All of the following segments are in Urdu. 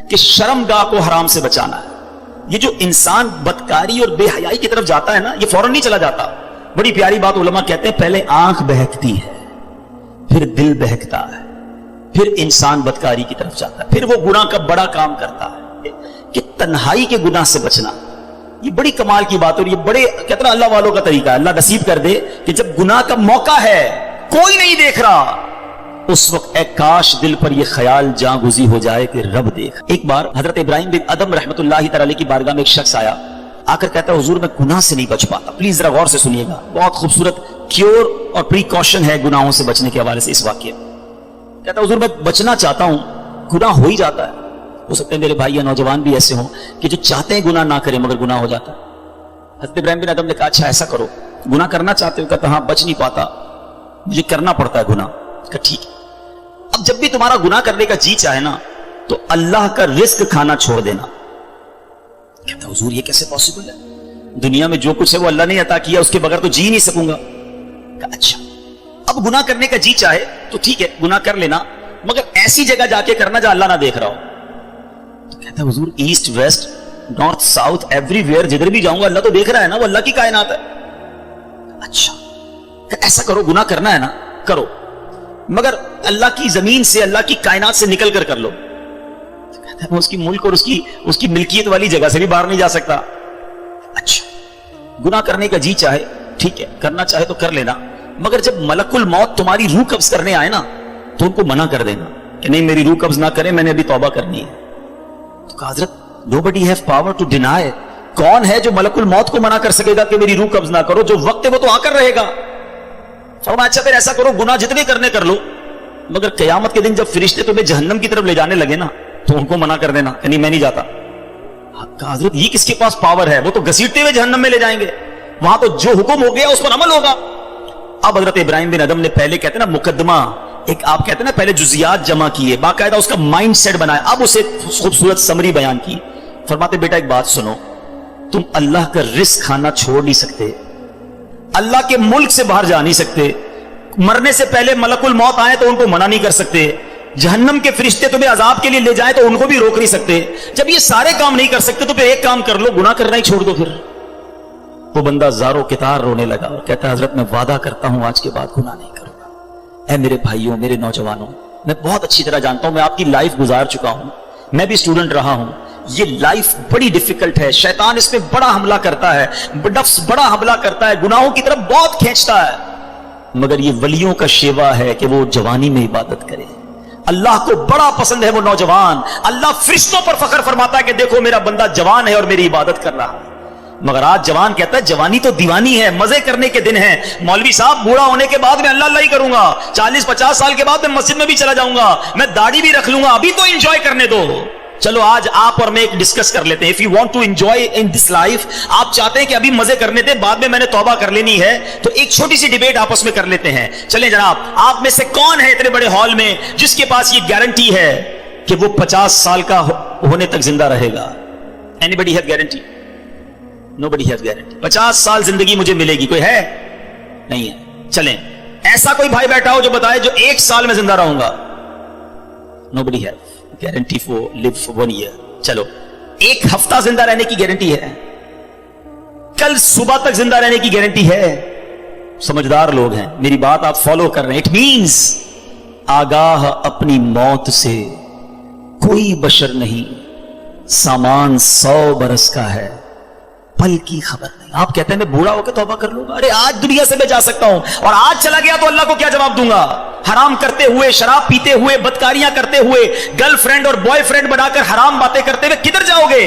کہ شرمگاہ کو حرام سے بچانا ہے. یہ جو انسان بدکاری اور بے حیائی کی طرف جاتا ہے نا، یہ فوراً نہیں چلا جاتا. بڑی پیاری بات علماء کہتے ہیں، پہلے آنکھ بہکتی ہے، پھر دل بہکتا ہے، پھر انسان بدکاری کی طرف جاتا ہے، پھر وہ گناہ کا بڑا کام کرتا ہے. کہ تنہائی کے گناہ سے بچنا یہ بڑی کمال کی بات ہے، اور یہ بڑے کہتے ہیں اللہ والوں کا طریقہ ہے. اللہ نصیب کر دے کہ جب گناہ کا موقع ہے، کوئی نہیں دیکھ رہا، اس وقت اے کاش دل پر یہ خیال جاں گزی ہو جائے کہ رب دیکھ. ایک بار حضرت ابراہیم بن ادم رحمۃ اللہ تعالی کی بارگاہ میں ایک شخص آیا، آ کر کہتا ہے حضور میں گناہ سے نہیں بچ پاتا. پلیز ذرا غور سے سنیے گا، بہت خوبصورت کیور اور پریکاشن ہے گناہوں سے بچنے کے حوالے سے اس واقعے. کہتا ہے حضور میں بچنا چاہتا ہوں، گناہ ہو ہی جاتا ہے. ہو سکتے ہیں میرے بھائی یا نوجوان بھی ایسے ہوں کہ جو چاہتے ہیں گناہ نہ کریں مگر گناہ ہو جاتا ہے. حضرت ابراہیم بن ادم نے کہا اچھا ایسا کرو، گناہ کرنا چاہتے ہو؟ کہتا ہاں بچ نہیں پاتا، مجھے کرنا پڑتا ہے گناہ. کہا ٹھیک ہے، اب جب بھی تمہارا گناہ کرنے کا جی چاہے نا تو اللہ کا رزق کھانا چھوڑ دینا. کہتا حضور یہ کیسے پاسبل ہے؟ دنیا میں جو کچھ ہے وہ اللہ نے عطا کیا، اس کے بغیر تو جی نہیں سکوں گا. کہا اچھا اب گناہ کرنے کا جی چاہے تو ٹھیک ہے گناہ کر لینا، مگر ایسی جگہ جا کے کرنا جہاں اللہ نہ دیکھ رہا ہو. تو کہتا حضور east west north south every where جدھر بھی جاؤں گا اللہ تو دیکھ رہا ہے نا، وہ اللہ کی کائنات ہے. اچھا ایسا کرو، گناہ کرنا ہے نا کرو، مگر اللہ کی زمین سے اللہ کی کائنات سے نکل کر لو. کہتا ہے میں اس کی ملک اور اس کی ملکیت والی جگہ سے بھی باہر نہیں جا سکتا. اچھا گناہ کرنے کا جی چاہے ٹھیک ہے کرنا چاہے تو کر لینا، مگر جب ملک الموت تمہاری روح قبض کرنے آئے نا تو ان کو منع کر دینا کہ نہیں میری روح قبض نہ کرے، میں نے ابھی توبہ کرنی ہے. تو کہا حضرت nobody have power to deny. کون ہے جو ملک الموت کو منع کر سکے گا کہ میری روح قبض نہ کرو؟ جو وقت ہے وہ تو آ کر رہے گا. فرمایا اچھا پھر ایسا کرو گناہ جتنے کرنے کر لو، مگر قیامت کے دن جب فرشتے تمہیں جہنم کی طرف لے جانے لگے نا تو ان کو منع کر دینا کہ نہیں میں نہیں جاتا. کہا حضرت یہ کس کے پاس پاور ہے؟ وہ تو گھسیٹتے ہوئے جہنم میں لے جائیں گے، وہاں تو جو حکم ہو گیا اس پر عمل ہوگا. اب حضرت ابراہیم بن ادم نے پہلے کہتے ہیں نا مقدمہ، ایک آپ کہتے ہیں نا پہلے جزیات جمع کیے، باقاعدہ اس کا مائنڈ سیٹ بنایا، اب اسے خوبصورت سمری بیان کی. فرماتے بیٹا ایک بات سنو، تم اللہ کا رزق کھانا چھوڑ نہیں سکتے، اللہ کے ملک سے باہر جا نہیں سکتے، مرنے سے پہلے ملک الموت آئے تو ان کو منع نہیں کر سکتے، جہنم کے فرشتے تمہیں عذاب کے لیے لے جائیں تو ان کو بھی روک نہیں سکتے. جب یہ سارے کام نہیں کر سکتے تو پھر ایک کام کر لو، گناہ کرنا ہی چھوڑ دو. پھر وہ بندہ زارو کتار رونے لگا اور کہتا ہے حضرت میں وعدہ کرتا ہوں آج کے بعد گناہ نہیں کروں گا. اے میرے بھائیوں میرے نوجوانوں، میں بہت اچھی طرح جانتا ہوں، میں آپ کی لائف گزار چکا ہوں، میں بھی اسٹوڈنٹ رہا ہوں. یہ لائف بڑی ڈیفیکلٹ ہے، شیطان اس میں بڑا حملہ کرتا ہے، نفس بڑا حملہ کرتا ہے، گناہوں کی طرف بہت کھینچتا ہے. مگر یہ ولیوں کا شیوا ہے کہ وہ جوانی میں عبادت کرے. اللہ کو بڑا پسند ہے وہ نوجوان. اللہ فرشتوں پر فخر فرماتا ہے کہ دیکھو میرا بندہ جوان ہے اور میری عبادت کر رہا ہے. مگر آج جوان کہتا ہے جوانی تو دیوانی ہے، مزے کرنے کے دن ہیں. مولوی صاحب بوڑھا ہونے کے بعد میں اللہ اللہ ہی کروں گا، 40-50 سال کے بعد میں مسجد میں بھی چلا جاؤں گا، میں داڑھی بھی رکھ لوں گا، ابھی تو انجوائے کرنے دو. چلو آج آپ اور میں ایک ڈسکس کر لیتے ہیں. If you want to enjoy in this life، آپ چاہتے ہیں کہ ابھی مزے کرنے دیں، بعد میں نے توبہ کر لینی ہے، تو ایک چھوٹی سی ڈیبیٹ آپس میں کر لیتے ہیں. چلیں جناب، آپ میں سے کون ہے اتنے بڑے ہال میں جس کے پاس یہ گارنٹی ہے کہ وہ 50 سال کا ہونے تک زندہ رہے گا؟ Anybody have guarantee? Nobody has guarantee. 50 سال زندگی مجھے ملے گی، کوئی ہے؟ نہیں ہے. چلیں ایسا کوئی بھائی بیٹھا ہو جو بتائے جو 1 سال میں زندہ رہوں گا؟ Nobody has guarantee for live for 1 year. چلو 1 ہفتہ زندہ رہنے کی گارنٹی ہے، کل صبح تک زندہ رہنے کی گارنٹی ہے. سمجھدار لوگ ہیں، میری بات آپ فالو کر رہے ہیں. اٹ مینز آگاہ اپنی موت سے کوئی بشر نہیں، سامان 100 برس کا ہے، پل کی خبر نہیں. آپ کہتے ہیں میں بوڑھا ہو کے توبہ کر لوں گا. ارے آج دنیا سے میں جا سکتا ہوں اور آج چلا گیا تو اللہ کو کیا جواب دوں گا؟ حرام کرتے ہوئے، شراب پیتے ہوئے، بدکاریاں کرتے ہوئے، گرل فرینڈ اور بوائے فرینڈ بنا کر حرام باتیں کرتے ہوئے کدھر جاؤ گے؟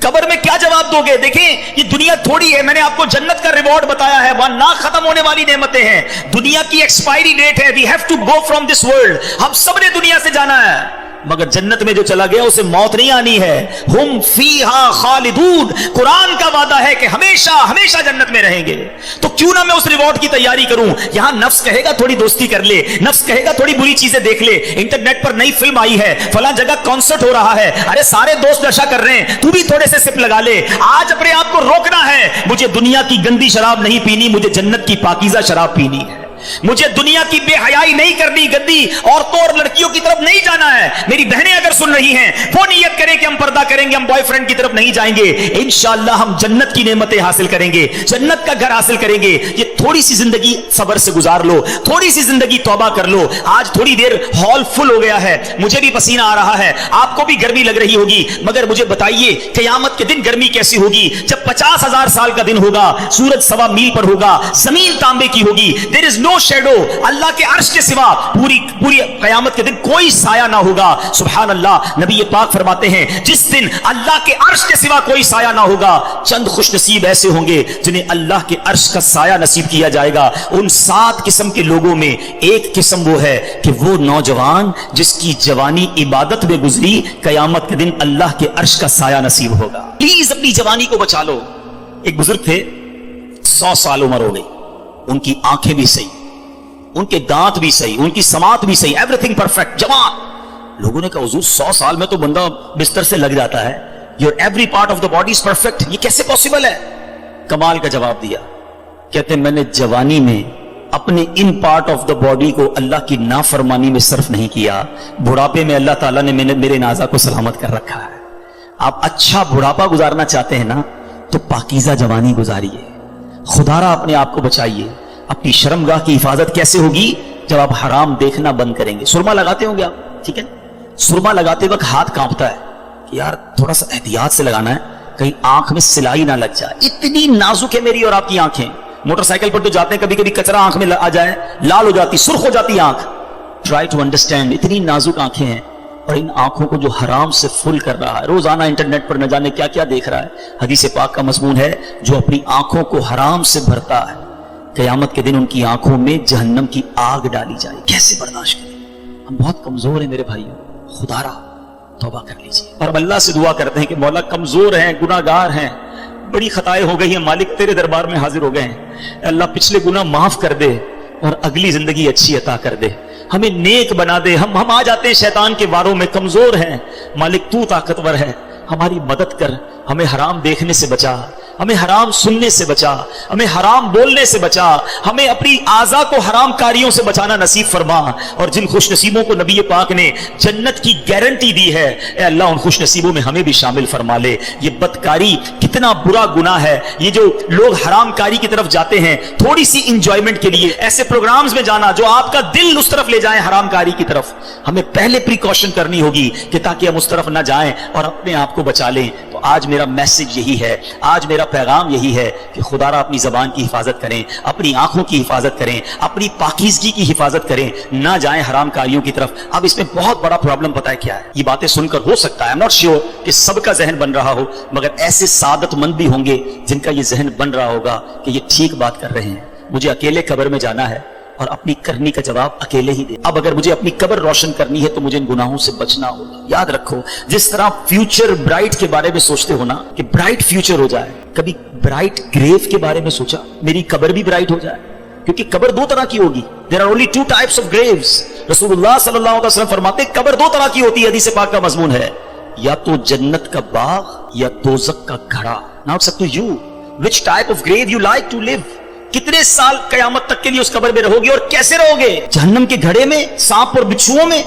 قبر میں کیا جواب دو گے؟ دیکھیں یہ دنیا تھوڑی ہے، میں نے آپ کو جنت کا ریوارڈ بتایا ہے، وہاں نہ ختم ہونے والی نعمتیں ہیں. دنیا کی ایکسپائری ڈیٹ ہے، we have to go from this world. ہم سب نے دنیا سے جانا ہے، مگر جنت میں جو چلا گیا اسے موت نہیں آنی ہے. ہم فیہا خالدون، قرآن کا وعدہ ہے کہ ہمیشہ ہمیشہ جنت میں رہیں گے. تو کیوں نہ میں اس ریوارڈ کی تیاری کروں؟ یہاں نفس کہے گا تھوڑی دوستی کر لے، نفس کہے گا تھوڑی بری چیزیں دیکھ لے، انٹرنیٹ پر نئی فلم آئی ہے، فلاں جگہ کانسرٹ ہو رہا ہے، ارے سارے دوست نشہ کر رہے ہیں، تو بھی تھوڑے سے سپ لگا لے. آج اپنے آپ کو روکنا ہے، مجھے دنیا کی گندی شراب نہیں پینی، مجھے جنت کی پاکیزہ شراب پینی ہے. مجھے دنیا کی بے حیائی نہیں کرنی, گندی عورتوں اور لڑکیوں کی طرف نہیں جانا ہے. میری بہنیں اگر سن رہی ہیں وہ نیت کریں کہ ہم پردہ کریں گے, ہم بوائے فرینڈ کی طرف نہیں جائیں گے, انشاءاللہ ہم جنت کی نعمتیں حاصل کریں گے, جنت کا گھر حاصل کریں گے. یہ تھوڑی سی زندگی صبر سے گزار لو, تھوڑی سی زندگی توبہ کر لو. آج تھوڑی دیر ہال فل ہو گیا ہے, مجھے بھی پسینہ آ رہا ہے, آپ کو بھی گرمی لگ رہی ہوگی, مگر مجھے بتائیے قیامت کے دن گرمی کیسی ہوگی جب 50,000 سال کا دن ہوگا, سورج 1.25 میل پر ہوگا, زمین تانبے کی ہوگی, there is no shadow, اللہ کے عرش کے سوا پوری قیامت کے دن کوئی سایہ نہ ہوگا. سبحان اللہ, نبی پاک فرماتے ہیں جس دن اللہ کے عرش کے سوا کوئی سایہ نہ ہوگا, چند خوش نصیب ایسے ہوں گے جنہیں اللہ کے عرش کا سایہ نصیب کیا جائے گا. ان 7 قسم کے لوگوں میں ایک قسم وہ ہے کہ وہ نوجوان جس کی جوانی عبادت میں گزری, قیامت کے دن اللہ کے عرش کا سایہ نصیب ہوگا. پلیز اپنی جوانی کو بچا لو. ایک بزرگ تھے, 100 سال عمر ہو گئی, ان کی آنکھیں بھی صحیح, ان کے دانت بھی صحیح, ان کی سماعت بھی صحیح, ایوری تھنگ پرفیکٹ, جوان. لوگوں نے کہا حضور 100 سال میں تو بندہ بستر سے لگ جاتا ہے, your every part of the body is perfect, یہ کیسے پاسبل ہے؟ کمال کا جواب دیا, کہتے ہیں میں نے جوانی میں اپنے in part of the body کو اللہ کی نافرمانی میں صرف نہیں کیا, بڑھاپے میں اللہ تعالیٰ نے میرے نازا کو سلامت کر رکھا ہے. آپ اچھا بڑھاپا گزارنا چاہتے ہیں نا تو پاکیزہ جوانی گزاریے, خدا را اپنے آپ کو بچائیے. اپنی شرمگاہ کی حفاظت کیسے ہوگی؟ جب آپ حرام دیکھنا بند کریں گے. سرما لگاتے ہوں گے آپ, ٹھیک ہے, سرما لگاتے وقت ہاتھ کانپتا ہے کہ یار تھوڑا سا احتیاط سے لگانا ہے, کہیں آنکھ میں سلائی نہ لگ جائے. اتنی نازک ہے میری اور آپ کی آنکھیں. موٹر سائیکل پر تو جاتے ہیں, کبھی کبھی کچرا آنکھ میں آ جائے, لال ہو جاتی, سرخ ہو جاتی آنکھ. ٹرائی ٹو انڈرسٹینڈ, اتنی نازک آنکھیں ہیں, اور ان آنکھوں کو جو حرام سے فل کر رہا ہے, روزانہ انٹرنیٹ پر نہ جانے کیا کیا دیکھ رہا ہے. حدیث پاک کا مضمون ہے جو اپنی آنکھوں کو حرام سے بھرتا ہے, قیامت کے دن ان کی آنکھوں میں جہنم کی آگ ڈالی جائے. کیسے برداشت کریں؟ ہم بہت کمزور ہیں میرے بھائیوں, خدا را توبہ کر لیجیے. اور ہم اللہ سے دعا کرتے ہیں کہ مولا کمزور ہیں, گناہ گار ہیں, بڑی خطائیں ہو گئی ہیں, مالک تیرے دربار میں حاضر ہو گئے ہیں. اللہ پچھلے گناہ معاف کر دے اور اگلی زندگی اچھی عطا کر دے, ہمیں نیک بنا دے. ہم آ جاتے ہیں شیطان کے واروں میں, کمزور ہیں. مالک تو طاقتور ہے, ہماری مدد کر, ہمیں حرام دیکھنے سے بچا, ہمیں حرام سننے سے بچا, ہمیں حرام بولنے سے بچا, ہمیں اپنی اعضاء کو حرام کاریوں سے بچانا نصیب فرما. اور جن خوش نصیبوں کو نبی پاک نے جنت کی گارنٹی دی ہے, اے اللہ ان خوش نصیبوں میں ہمیں بھی شامل فرما لے. یہ بدکاری کتنا برا گناہ ہے. یہ جو لوگ حرام کاری کی طرف جاتے ہیں تھوڑی سی انجوائمنٹ کے لیے, ایسے پروگرامز میں جانا جو آپ کا دل اس طرف لے جائیں حرام کاری کی طرف, ہمیں پہلے پریکاشن کرنی ہوگی کہ تاکہ ہم اس طرف نہ جائیں اور اپنے آپ کو بچا لیں. تو آج میرا میسج یہی ہے, آج میرا پیغام یہی ہے کہ خدا را اپنی زبان کی حفاظت کریں, اپنی آنکھوں کی حفاظت کریں, اپنی پاکیزگی کی حفاظت کریں, نہ جائیں حرام کاریوں کی طرف. اب اس میں بہت بڑا پرابلم پتہ ہے کیا ہے؟ یہ باتیں سن کر ہو سکتا ہے, I'm not sure کہ سب کا ذہن بن رہا ہو, مگر ایسے سعادت مند بھی ہوں گے جن کا یہ ذہن بن رہا ہوگا کہ یہ ٹھیک بات کر رہے ہیں, مجھے اکیلے قبر میں جانا ہے اور اپنی کرنی کا جواب اکیلے ہی دے. اب اگر مجھے اپنی قبر روشن کرنی ہے تو مجھے ان گناہوں سے بچنا ہوگا. یاد رکھو, جس طرح فیوچر برائٹ کے بارے میں سوچتے ہو نا کہ برائٹ فیوچر ہو جائے, کبھی برائٹ گریو کے بارے میں سوچا میری قبر بھی برائٹ ہو جائے؟ کیونکہ قبر 2 طرح کی ہوگی. There are only 2 types of graves. رسول اللہ صلی اللہ علیہ وسلم فرماتے ہیں قبر 2 طرح کی ہوتی ہے, حدیث پاک کا مضمون ہے, یا تو جنت کا باغ یا دوزخ کا گھڑا. Now it's up to you which type of grave you like to live. کتنے سال قیامت تک کے لیے اس قبر میں رہو گے اور کیسے رہو گے؟ جہنم کے گھڑے میں, سانپ اور بچھوؤں میں,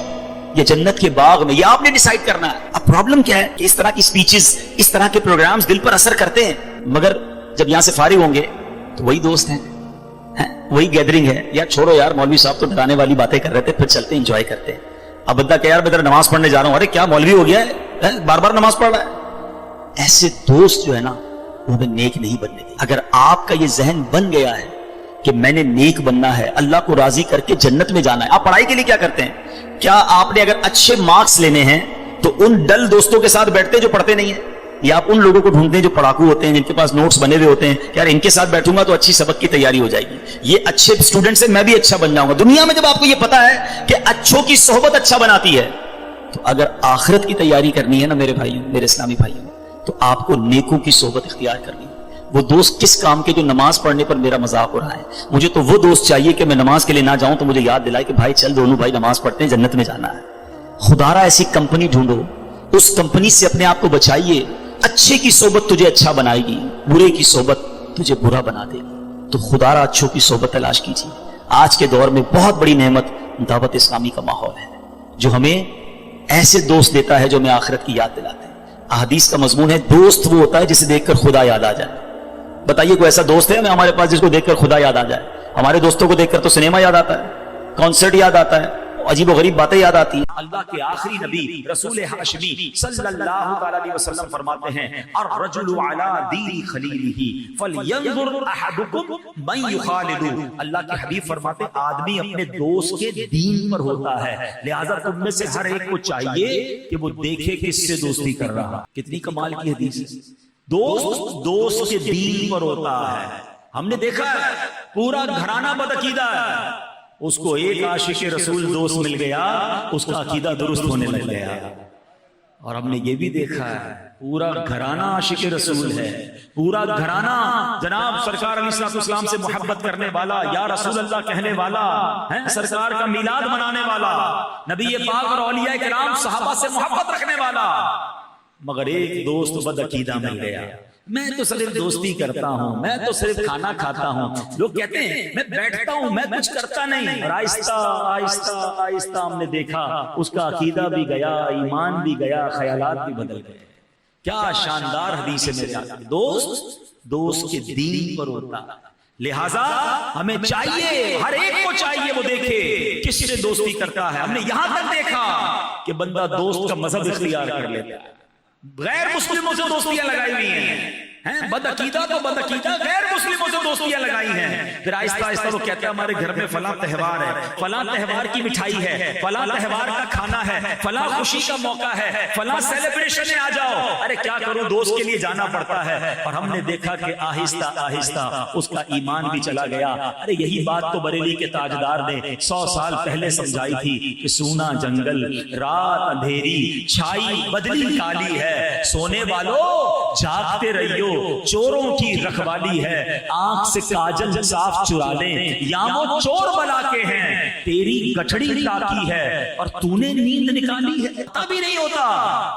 یا جنت کے باغ میں؟ یہ آپ نے ڈیسائیڈ کرنا ہے. اب پرابلم کیا ہے کہ اس طرح کی سپیچز, اس طرح کے پروگرامز دل پر اثر کرتے ہیں, مگر جب یہاں سے فارغ ہوں گے تو وہی دوست ہیں, وہی گیدرنگ ہے. یا چھوڑو یار, مولوی صاحب تو ڈرانے والی باتیں کر رہے تھے, پھر چلتے ہیں انجوائے کرتے ہیں. اب بندہ کہ یار میں ادھر نماز پڑھنے جا رہا ہوں, ارے کیا مولوی ہو گیا ہے, بار بار نماز پڑھ رہا ہے. ایسے دوست جو ہے نا وہ ہمیں نیک نہیں بننے دیں. اگر آپ کا یہ ذہن بن گیا ہے کہ میں نے نیک بننا ہے, اللہ کو راضی کر کے جنت میں جانا ہے. آپ پڑھائی کے لیے کیا کرتے ہیں؟ کیا آپ نے اگر اچھے مارکس لینے ہیں تو ان ڈل دوستوں کے ساتھ بیٹھتے ہیں جو پڑھتے نہیں ہیں, یا آپ ان لوگوں کو ڈھونڈتے ہیں جو پڑھاکو ہوتے ہیں, جن کے پاس نوٹس بنے ہوئے ہوتے ہیں, یار ان کے ساتھ بیٹھوں گا تو اچھی سبق کی تیاری ہو جائے گی, یہ اچھے اسٹوڈنٹ سے میں بھی اچھا بن جاؤں گا. دنیا میں جب آپ کو یہ پتا ہے کہ اچھوں کی صحبت اچھا بناتی ہے, تو اگر آخرت کی تیاری کرنی ہے نا میرے بھائیوں, میرے اسلامی بھائیوں, تو آپ کو نیکوں کی صحبت اختیار کرنی ہے. وہ دوست کس کام کے جو نماز پڑھنے پر میرا مذاق ہو رہا ہے؟ مجھے تو وہ دوست چاہیے کہ میں نماز کے لیے نہ جاؤں تو مجھے یاد دلائے کہ بھائی چل دونوں بھائی نماز پڑھتے ہیں, جنت میں جانا ہے. خدا را ایسی کمپنی ڈھونڈو, اس کمپنی سے اپنے آپ کو بچائیے. اچھے کی صحبت تجھے اچھا بنائے گی, برے کی صحبت تجھے برا بنا دے گی. تو خدا را اچھوں کی صحبت تلاش کیجیے, آج کے دور میں بہت بڑی نعمت دعوت اسلامی کا ماحول ہے جو ہمیں ایسے دوست دیتا ہے جو ہمیں آخرت کی یاد دلاتے ہیں. احادیث کا مضمون ہے دوست وہ ہوتا ہے جسے دیکھ کر خدا یاد آ جائے. بتائیے کوئی ایسا دوست ہے ہمارے پاس جس کو دیکھ کر خدا یاد آ جائے؟ ہمارے دوستوں کو دیکھ کر تو سنیما یاد آتا ہے، کانسرٹ یاد آتا ہے، عجیب و غریب باتیں یاد آتی ہیں. اللہ کے آخری نبی رسول ہاشمی صلی اللہ علیہ وسلم فرماتے ہیں الرجل علی دین خلیلہ فلینظر احدکم من یخالد. اللہ کے حبیب فرماتے ہیں آدمی اپنے دوست کے دین پر ہوتا ہے، لہذا تم میں سے ہر ایک کو چاہیے کہ وہ دیکھے کس سے دوستی کر رہا. کتنی کمال کی حدیث ہے. دوست کے دین پر ہوتا ہے. ہم نے دیکھا ہے پورا گھرانہ بدعقیدہ ہے، اس کو ایک عاشق رسول دوست مل گیا، اس کا عقیدہ درست ہونے لگ گیا. اور ہم نے یہ بھی دیکھا ہے پورا گھرانہ عاشق رسول ہے، پورا گھرانہ جناب سرکار علیہ الصلوۃ والسلام سے محبت کرنے والا، یا رسول اللہ کہنے والا ہے، سرکار کا میلاد منانے والا، نبی پاک اور اولیاء کرام صحابہ سے محبت رکھنے والا. مگر ایک دوست بدعقیدہ مل گیا. میں تو صرف دوستی کرتا ہوں، میں تو صرف کھانا کھاتا ہوں. لوگ کہتے ہیں میں بیٹھتا ہوں، میں کچھ کرتا نہیں. اور آہستہ آہستہ آہستہ ہم نے دیکھا اس کا عقیدہ بھی گیا، ایمان بھی گیا، خیالات بھی بدل گئے. کیا شاندار حدیث ہے میرے آقا. دوست کے دین پر ہوتا. لہذا ہمیں چاہیے، ہر ایک کو چاہیے وہ دیکھے کس سے دوستی کرتا ہے. ہم نے یہاں تک دیکھا کہ بندہ دوست کا مذہب اختیار کر لیتا ہے، غیر مسلموں سے دوستیاں لگائی ہوئی ہیں. بدعقیدہ تو بدعقیدہ غیر مسلموں سے دوستیاں لگائی ہیں. پھر آہستہ آہستہ وہ کہتا ہے ہمارے گھر میں فلاں تہوار ہے، فلاں تہوار کی مٹھائی ہے، فلاں تہوار کا کھانا ہے، فلاں خوشی کا موقع ہے، فلاں سیلیبریشن میں آ جاؤ. ارے کیا کروں، دوست کے لیے جانا پڑتا ہے. اور ہم نے دیکھا کہ آہستہ آہستہ اس کا ایمان بھی چلا گیا. ارے یہی بات تو بریلی کے تاجدار نے 100 سال پہلے سمجھائی تھی کہ سونا جنگل، رات اندھیری، چھائی بدلی کالی ہے، سونے والوں جاگتے رہیو، چوروں کی رکھوالی ہے، آنکھ سے کاجل صاف چرا لیں، یا وہ چور بلا کے ہیں، تیری گٹھڑی ٹاکی ہے اور تو نے نیند نکالی ہے. پتہ بھی نہیں ہوتا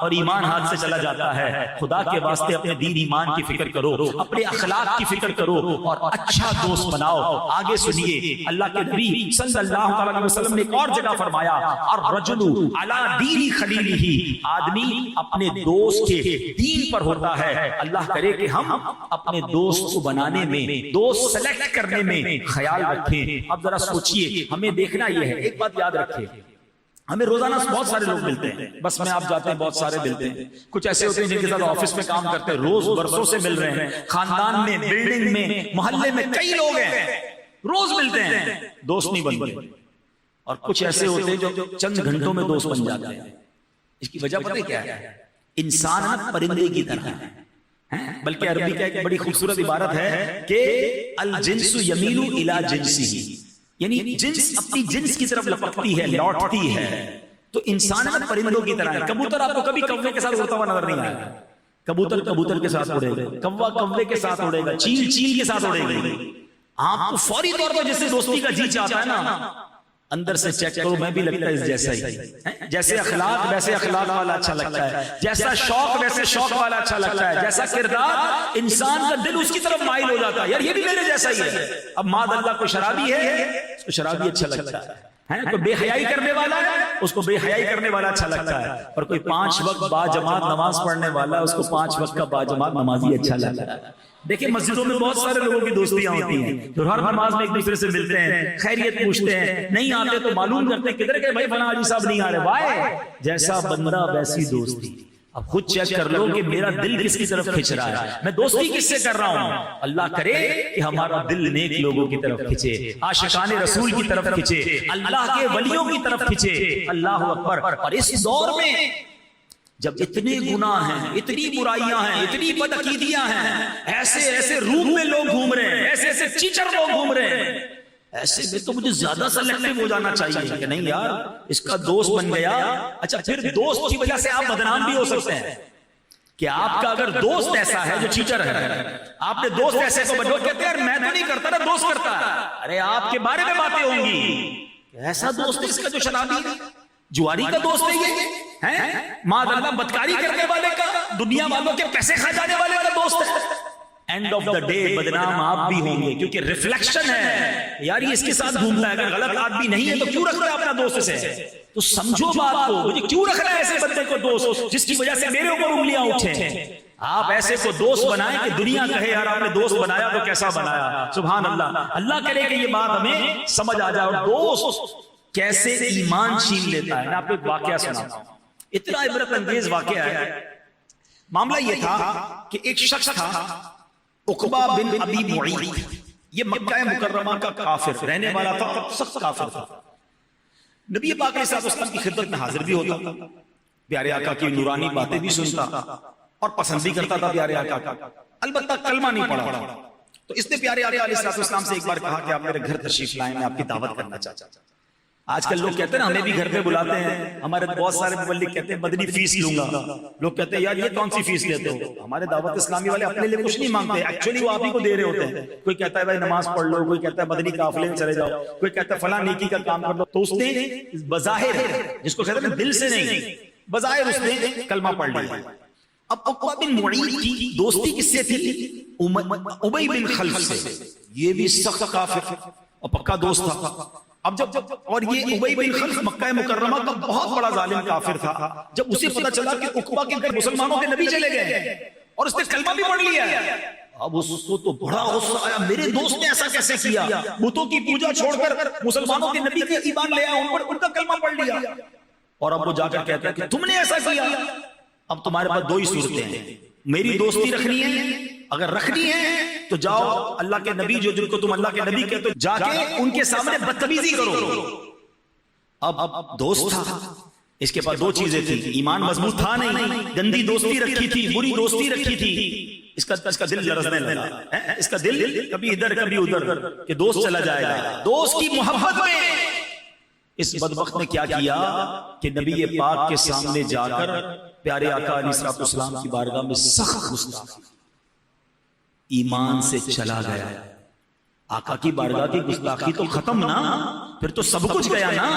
اور ایمان ہاتھ سے چلا جاتا ہے. خدا کے واسطے اپنے دین ایمان کی فکر کرو، اپنے اخلاق کی فکر کرو اور اچھا دوست بناؤ. آگے سنیے اللہ کے نبی صلی اللہ علیہ وسلم نے ایک اور جگہ فرمایا الرجل علی دین خلیلہ. آدمی اپنے دوست کے دین پر ہوتا ہے. اللہ کرے کہ ہم اپنے دوست کو بنانے میں، دوست سلیکٹ کرنے میں خیال رکھیں. اب ذرا سوچئے، ہمیں دیکھنا یہ ہے، ایک بات یاد رکھیں، ہمیں روزانہ بہت سارے لوگ ملتے ہیں، بس میں آپ جاتے ہیں بہت سارے ملتے ہیں. کچھ ایسے ہوتے ہیں جن کے ساتھ آفس میں کام کرتے ہیں، روز برسوں سے مل رہے ہیں، خاندان میں، بلڈنگ میں، محلے میں کئی لوگ ہیں، روز ملتے ہیں، دوست نہیں بنتے. اور کچھ ایسے ہوتے ہیں جو چند گھنٹوں میں دوست بن جاتے ہیں. اس کی وجہ پتہ کیا ہے؟ انسان پرندے کی طرح ہے. بلکہ عربی کا ایک بڑی خوبصورت عبارت ہے کہ الجنس یمیل الی جنسہ، یعنی جنس اپنی جنس کی طرف لپکتی ہے، لوٹتی ہے. تو انسان پرندوں کی طرح ہے. کبوتر آپ کو کبھی کوے کے ساتھ اڑتا ہوا نظر نہیں آئے گا. کبوتر کبوتر کے ساتھ اڑے گا، کوا کوے کے ساتھ اڑے گا، چیل چیل کے ساتھ اڑے گی. آپ کو فوری طور پر جس سے دوستی کا جی چاہتا ہے نا، اندر سے چیک کرو میں بھی لگتا ہے اس جیسا ہی. جیسے اخلاق ویسے اخلاق والا اچھا لگتا ہے، جیسا شوق ویسے شوق والا اچھا لگتا ہے، جیسا کردار انسان کا دل اس کی طرف مائل ہو جاتا ہے، یار یہ بھی میرے جیسا ہی ہے. اب ماذ اللہ کو شرابی ہے، اس کو شرابی اچھا لگتا ہے. کوئی بے حیائی کرنے والا ہے، اس کو بے حیائی کرنے والا اچھا لگتا ہے. اور کوئی 5 وقت با جماعت نماز پڑھنے والا، اس کو 5 وقت کا با جماعت نمازی اچھا لگتا ہے. دیکھیں مسجدوں میں بہت سارے لوگوں کی دوستیاں ہوتی ہیں جو ہر نماز میں ایک دوسرے سے ملتے ہیں، خیریت پوچھتے ہیں، نہیں آتے تو معلوم کرتے ہیں کدھر گئے بھائی فلاں حاجی صاحب نہیں آ رہے. وائے جیسا بندہ ویسی دوستی. اب خود چیک کر لو کہ میرا دل کس کی طرف کھنچ رہا ہے، میں دوستی کس سے کر رہا ہوں. اللہ کرے کہ ہمارا دل نیک لوگوں کی طرف کھنچے، عاشقان رسول کی طرف کھنچے، اللہ کے ولیوں کی طرف کھنچے. اللہ اکبر. اور اس دور میں جب اتنے گناہ ہیں، اتنی برائیاں ہیں، اتنی بدعقیدیاں ہیں، ایسے ایسے روم میں لوگ گھوم رہے ہیں، ایسے ایسے چیچر لوگ گھوم رہے ہیں، ایسے میں تو مجھے زیادہ سلیکٹیو ہو جانا چاہیے کہ نہیں یار اس کا دوست بن گیا. اچھا پھر دوست کی وجہ سے آپ بدنام بھی ہو سکتے ہیں کہ آپ کا اگر دوست ایسا ہے جو چیٹر ہے، آپ نے دوست ایسے کو بجو کہتے ہیں میں تو نہیں کرتا نا دوست کرتا ہے. ارے آپ کے بارے میں باتیں ہوں گی، ایسا دوست اس کا جو شرابی جواری کا دوست ہے، یہ ہے معاذ اللہ بدکاری کرنے والے کا، دنیا والوں کے پیسے کھا جانے والے کا دوست ہے. اینڈ آف دا ڈے بدنام آپ بھی ہوں گے، کیونکہ ریفلیکشن ہے یار یہ اس کے ساتھ گھومتا ہے، اگر غلط آدمی نہیں ہے تو کیوں رکھ رہا ہے اپنا دوست سے؟ تو سمجھو بات کو، مجھے کیوں رکھ رہا ہے ایسے بندے کو دوست جس کی وجہ سے میرے اوپر انگلیاں اٹھیں؟ آپ ایسے کو دوست بنائیں کہ دنیا کہے یار آپ نے دوست بنایا تو کیسا بنایا. سبحان اللہ. اللہ کرے کہ یہ بات ہمیں سمجھ آ جائے. اور دوست کیسے ایمان چھین لیتا ہے. میں آپ کو ایک واقعہ سناتا ہوں، اتنا عبرت انگیز واقعہ ہے. معاملہ یہ تھا کہ ایک شخص تھا عقبہ بن ابی معیط، یہ مکہ مکرمہ کا کافر رہنے والا تھا، سخت کافر تھا. نبی پاک علیہ السلام کی خدمت میں حاضر بھی ہوتا تھا، پیارے آقا کی نورانی باتیں بھی سنتا اور پسند بھی کرتا تھا پیارے آقا کا. البتہ کلمہ نہیں پڑھا تھا. تو اس نے پیارے آقا علیہ السلام سے ایک بار کہا کہ آپ میرے گھر تشریف لائیں، میں آپ کی دعوت کرنا چاہتا ہوں. آج کل لوگ کہتے ہیں نا ہمیں بھی گھر پہ بلاتے ہیں، ہمارے بہت سارے مبلغ کہتے ہیں مدنی فیس لوں گا. لوگ کہتے ہیں یار یہ کون سی فیس لیتے ہو؟ ہمارے دعوت اسلامی والے اپنے لیے کچھ نہیں مانگتے، ایکچولی وہ آپ ہی کو دے رہے ہوتے ہیں. کوئی کہتا ہے بھائی نماز پڑھ لو، کوئی کہتا ہے مدنی قافلے میں چلے جاؤ، کوئی کہتا ہے فلاں نیکی کا کام کر لو. تو اس نے بظاہر، جس کو کہتے ہیں دل سے نہیں، بظاہر اس نے کلمہ پڑھ لیا. اب عقبہ بن معیط کی دوستی کس سے تھی؟ ابی بن خلف سے. یہ بھی سخت کافر اور پکا دوست تھا. اب جب اور یہ ابی بن خلف مکہ مکرمہ کا بہت بڑا ظالم کافر تھا. جب اسے پتا چلا کہ عقبہ کے گھر مسلمانوں کے نبی چلے گئے اور اس نے کلمہ بھی پڑھ لیا ہے، اب اس کو تو بڑا غصہ آیا. میرے دوست نے ایسا کیسے کیا؟ بتوں کی پوجا چھوڑ کر مسلمانوں کے نبی کے ایمان لے آیا، ان کا کلمہ پڑھ لیا. اور اب وہ جا کر کہتا ہے کہ تم نے ایسا کیا. اب تمہارے پاس دو ہی صورتیں ہیں، میری دوستی رکھنی ہے، اگر رکھنی ہے تو جاؤ اللہ کے نبی جو جن کو تم اللہ کے نبی کہتے ہو جا کے ان کے سامنے بدتمیزی کرو. اب دوست تھا، اس کے پاس دو چیزیں تھی، ایمان مضبوط تھا نہیں، گندی دوستی رکھی تھی، بری دوستی رکھی تھی. اس کا دل لرزنے لگا، اس کا دل کبھی ادھر کبھی ادھر کہ دوست چلا جائے گا. دوست کی محبت میں اس بدبخت نے کیا کیا کہ نبی پاک کے سامنے جا کر پیارے آقا علیہ السلام کی بارگاہ میں سخت گستاخی، ایمان سے چلا گیا. آقا کی بارگاہ کی گستاخی تو ختم نا، پھر تو سب کچھ گیا نا.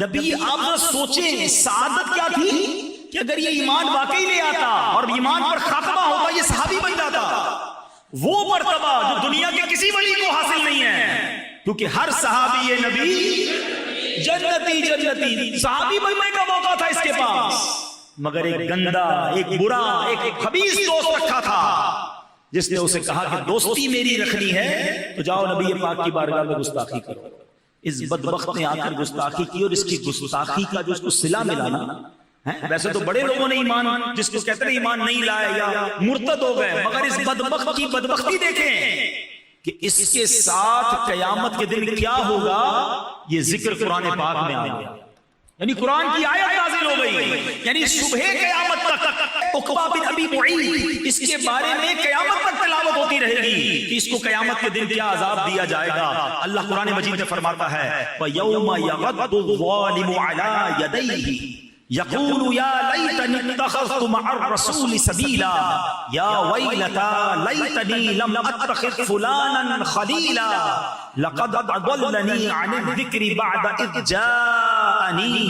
نبی آپ سوچیں سعادت کیا تھی کہ اگر یہ ایمان واقعی لے آتا اور ایمان پر خاتمہ ہوتا، یہ صحابی بن جاتا. وہ مرتبہ جو دنیا کے کسی ولی کو حاصل نہیں ہے، کیونکہ ہر صحابی یہ نبی جنتی جنتی صحابی بننے کا موقع تھا اس کے پاس، مگر ایک گندا، ایک برا، ایک خبیث دوست رکھا تھا جس نے اسے کہا کہ دوستی میری رکھنی ہے تو جاؤ نبی پاک کی بارگاہ میں گستاخی کرو. اس بدبخت نے آ کر گستاخی کی، اور اس کی گستاخی کا جو اس کو صلہ ملا نا، ویسے تو بڑے لوگوں نے ایمان، جس کو کہتے ہیں ایمان نہیں لائے یا مرتد ہو گئے، مگر اس بدبخت کی بدبختی دیکھیں کہ اس کے ساتھ قیامت کے دن کیا ہوگا. یہ ذکر قرآن پاک میں آ گیا، یعنی قرآن کی آیت نازل ہو گئی، یعنی صبح قیامت تک عقبہ بن ابی معیط اس کے بارے میں قیامت تک تلاوت ہوتی رہے گی کہ اس کو قیامت کے دن کیا عذاب دیا جائے گا. اللہ قرآن مجید میں فرماتا ہے وَيَوْمَ يَغَضُّ الظَّالِمُ عَلَى يَدَيْهِ يقول يا ليتني اتخذت مع الرسول سبيلا يا ويلتى ليتني لم اتخذ فلانا خليلا لقد اضلني عن الذكر بعد اذ جاءني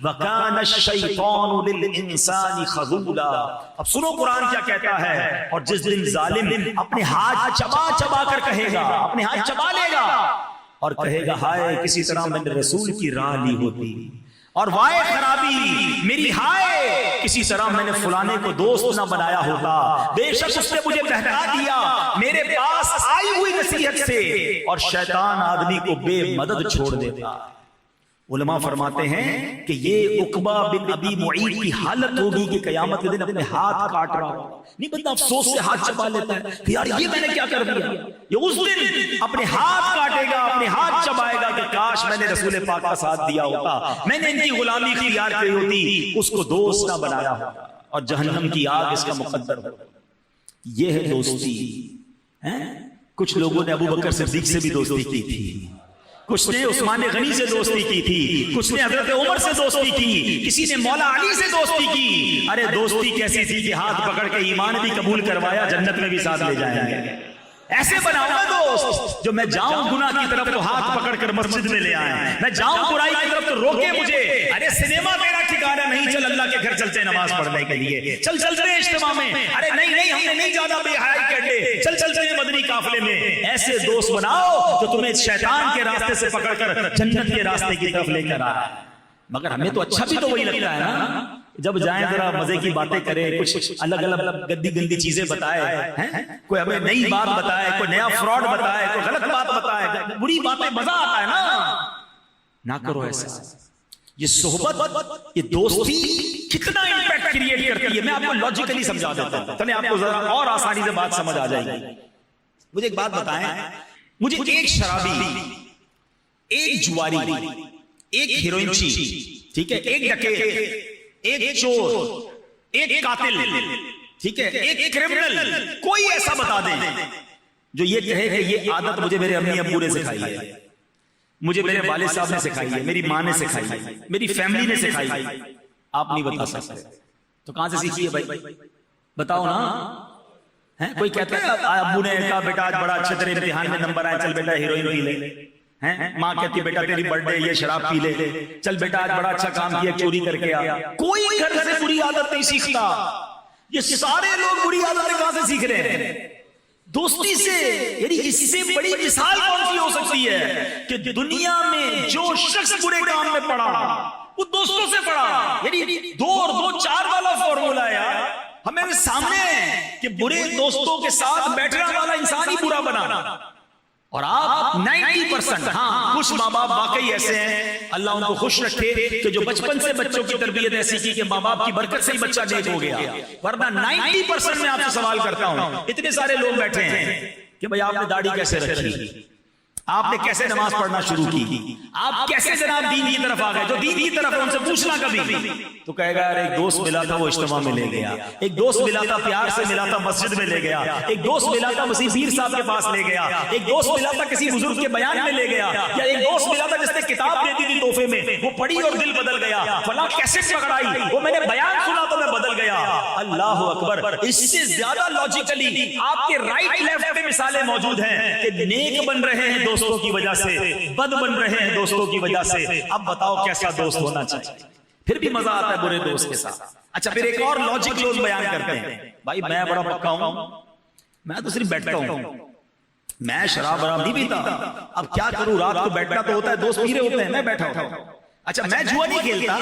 وكان الشيطان للانسان خذولا. اب سنو قرآن کیا کہتا ہے. اور جس دن ظالم اپنے ہاتھ چبا چبا کر کہے گا، اپنے ہاتھ چبا لے گا اور کہے گا ہائے کسی طرح میں نے رسول کی راہ لی ہوتی، اور وائے خرابی میری، ہائے کسی طرح میں نے فلانے کو دوست نہ بنایا ہوتا، بے شک اس نے مجھے بہکا دیا میرے پاس آئی ہوئی نصیحت سے. اور شیطان آدمی کو بے مدد چھوڑ دیتا. علماء فرماتے ہیں کہ یہ عقبہ بن ابی معیط کی حالت ہوگی کہ قیامت کے دن اپنے ہاتھ کاٹ رہا ہوگا. نہیں بندہ افسوس سے ہاتھ چبا لیتا ہے کہ یار یہ میں نے کیا کر دیا. یہ اس دن اپنے ہاتھ کاٹے گا، اپنے ہاتھ چبائے گا کہ کاش میں نے رسول پاک کا ساتھ دیا ہوتا، میں نے ان کی غلامی اختیار کی ہوتی، اس کو دوست نہ بنایا ہوتا، اور جہنم کی آگ اس کا مقدر ہوتا. یہ ہے دوستی. کچھ لوگوں نے ابو بکر صدیق سے بھی دوستی کی تھی، کچھ نے عثمان غنی سے دوستی کی تھی، کچھ نے حضرت عمر سے دوستی کی، کسی نے مولا علی سے دوستی کی. ارے دوستی کیسی تھی کہ ہاتھ پکڑ کے ایمان بھی قبول کروایا، جنت میں بھی ساتھ لے جائیں گے. ایسے بناؤ نا دوست جو میں جاؤں گناہ کی طرف تو ہاتھ پکڑ کر مسجد میں لے آئے، میں جاؤں برائی کی طرف تو روکے مجھے، ارے سنیما میرا ٹھکانہ نہیں، چل اللہ کے گھر چلتے نماز پڑھنے کے لیے، چل چلتے ہیں اجتماع میں، ارے نہیں ہم نے نہیں جانا بے حیائی کے اڈے، چل چلتے ہیں مدنی قافلے میں۔ ایسے دوست بناؤ جو تمہیں شیطان کے راستے سے پکڑ کر جنت کے راستے کی طرف لے کر آئے۔ مگر ہمیں تو اچھا بھی تو وہی لگتا ہے نا، جب جائیں ذرا مزے کی باتیں کریں، کچھ الگ الگ گندی چیزیں بتائے، کوئی ہمیں نئی بات بتائے، کوئی نیا فراڈ بتائے، کوئی غلط بات بتائے، بری باتیں، مزہ آتا ہے نا۔ نہ کرو ایسا۔ یہ صحبت، یہ دوستی کتنا امپیکٹ کریٹ کرتی ہے، میں آپ کو لاجیکلی سمجھا دیتا ہوں تاکہ آپ کو ذرا اور آسانی سے بات سمجھ آ جائے گی۔ مجھے ایک بات بتائیں، مجھے ایک شرابی، ایک جواری، ایک ہیروئنچی، ٹھیک ہے، ایک ڈکیت، ایک چور، ایک قاتل، ٹھیک ہے، ایک کرمنل، کوئی ایسا بتا دیں جو یہ کہے کہ یہ عادت مجھے میرے امی ابو نے سکھائی ہے، مجھے میرے والد صاحب نے سکھائی ہے، میری ماں نے سکھائی ہے، میری فیملی نے سکھائی ہے، آپ نہیں بتا سکتے تو کہاں سے سیکھی ہے بھائی؟ بتاؤ نا۔ کوئی کہتا ہے ابو نے کہا بیٹا آج بڑا اچھے تیرے امتحان میں نمبر آئے، چل بیٹا ہیروئن پی لے، ماں کہتی بیٹا تیری برتھ ڈے یہ شراب پی لے، چل بیٹا آج بڑا اچھا کام کیا چوری کر کے آ۔ کوئی گھر سے بری عادت نہیں سیکھتا، یہ سارے لوگ بری عادتیں کہاں سے سیکھ رہے ہیں؟ دوستی سے۔ یعنی اس سے بڑی مثال کون سی ہو سکتی ہے کہ دنیا میں جو شخص برے کام میں پڑا وہ دوستوں سے پڑا۔ یعنی 2 اور 2 4 والا فارمولا ہے ہمیں سامنے کہ برے دوستوں کے ساتھ بیٹھنے والا انسان ہی برا بنا۔ اور آپ 90%، ہاں کچھ ماں باپ واقعی ایسے ہیں، اللہ ان کو خوش رکھے کہ جو بچپن سے بچوں کی تربیت ایسی کی کہ ماں باپ کی برکت سے ہی بچہ نیک ہو گیا، ورنہ 90% میں آپ سے سوال کرتا ہوں، اتنے سارے لوگ بیٹھے ہیں کہ بھئی آپ نے داڑھی کیسے رکھی، آپ نے کیسے نماز پڑھنا شروع کی، آپ کیسے جناب دین کی طرف آ گئے، جو دین کی طرف ان سے پوچھنا کبھی تو کہے گا یار ایک دوست ملا تھا وہ اجتماع میں لے گیا، ایک دوست ملا تھا پیار سے ملا تھا مسجد میں لے گیا، ایک دوست ملا تھا مسیح پیر صاحب کے پاس لے گیا، ایک دوست ملا تھا کسی بزرگ کے بیان میں لے گیا، یا ایک دوست ملا تھا جس نے کتاب دے دی تھی تحفے میں، وہ پڑھی اور دل بدل گیا، فلاں کیسٹ پکڑائی وہ میں نے بیان سنا تو میں بدل گیا۔ اللہ اکبر۔ اس سے زیادہ لاجیکلی آپ کے رائٹ لیفٹ پہ مثالیں موجود ہیں کہ نیک بن رہے ہیں دوستوں کی وجہ سے، بد بن رہے ہیں دوستوں کی وجہ سے۔ اب بتاؤ کیسا دوست ہونا چاہیے؟ پھر بھی مزہ آتا ہے برے دوست کے ساتھ۔ اچھا پھر ایک اور لاجک لوگ بیان کرتے ہیں، بھائی میں بڑا پکا ہوں، میں تو صرف بیٹھتا ہوں، میں شراب وراب نہیں پیتا، اب کیا کروں، رات کو بیٹھنا تو ہوتا ہے، دوست پی رہے ہوتے ہیں، میں بیٹھا ہوتا ہوں۔ اچھا میں جوا نہیں کھیلتا،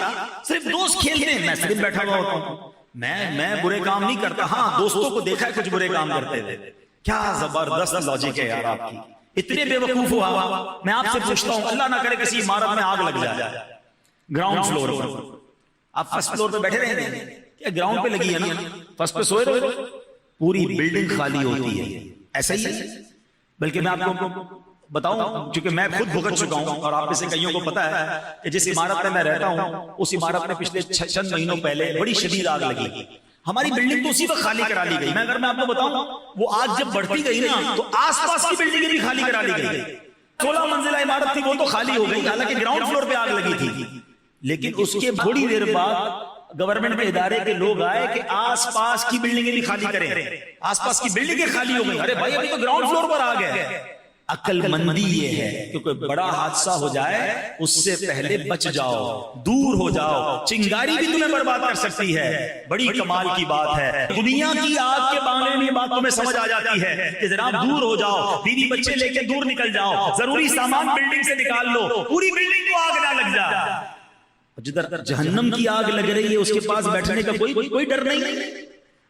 صرف دوست کھیلتے ہیں، میں صرف بیٹھا ہوا ہوتا ہوں، میں برے کام نہیں کرتا، ہاں دوستوں کو دیکھا ہے کچھ برے کام کرتے تھے۔ کیا زبردست لاجک ہے یار آپ کی، اتنے بے وقوف ہوا۔ میں آپ سے پوچھتا ہوں، اللہ نہ کرے کسی عمارت میں آگ لگ جائے، گراؤنڈ فلور پر، آپ فرسٹ فلور پہ بیٹھے رہے ہیں، کیا گراؤنڈ پہ لگی ہے نا، فرسٹ پہ سوئے رہے، پوری بلڈنگ خالی ہوتی ہے، ایسا ہی ہے۔ بلکہ میں آپ کو بتاؤں، کیونکہ میں خود بھگت چکا ہوں اور آپ میں سے کئیوں کو پتا ہے کہ جس عمارت میں رہتا ہوں اس عمارت میں پچھلے چند مہینوں پہلے بڑی شدید آگ لگی، ہماری بلڈنگ تو اسی وقت خالی کرا لی گئی۔ اگر میں آپ کو بتاؤں وہ آگ جب بڑھتی گئی نا تو آس پاس کی بلڈنگیں بھی خالی کرا لی گئی، 16 منزلہ عمارت تھی وہ تو خالی ہو گئی، حالانکہ گراؤنڈ فلور پہ آگ لگی تھی۔ لیکن اس کے تھوڑی دیر بعد گورنمنٹ کے ادارے کے لوگ آئے کہ آس پاس کی بلڈنگیں بھی خالی کریں، آس پاس کی بلڈنگیں خالی ہو گئی۔ ارے بھائی ابھی تو گراؤنڈ فلور پر آ گئے۔ عقل مندی یہ ہے کہ کوئی بڑا حادثہ ہو جائے اس سے پہلے بچ جاؤ، دور ہو جاؤ، چنگاری بھی تمہیں برباد کر سکتی ہے۔ بڑی کمال کی بات ہے، دنیا کی آگ کے معاملے میں یہ بات تمہیں سمجھ آ جاتی ہے کہ جناب دور ہو جاؤ، بیوی بچے لے کے دور نکل جاؤ، ضروری سامان بلڈنگ سے نکال لو، پوری بلڈنگ کو آگ نہ لگ جائے۔ جدھر جہنم کی آگ لگ رہی ہے اس کے پاس بیٹھنے کا کوئی ڈر نہیں،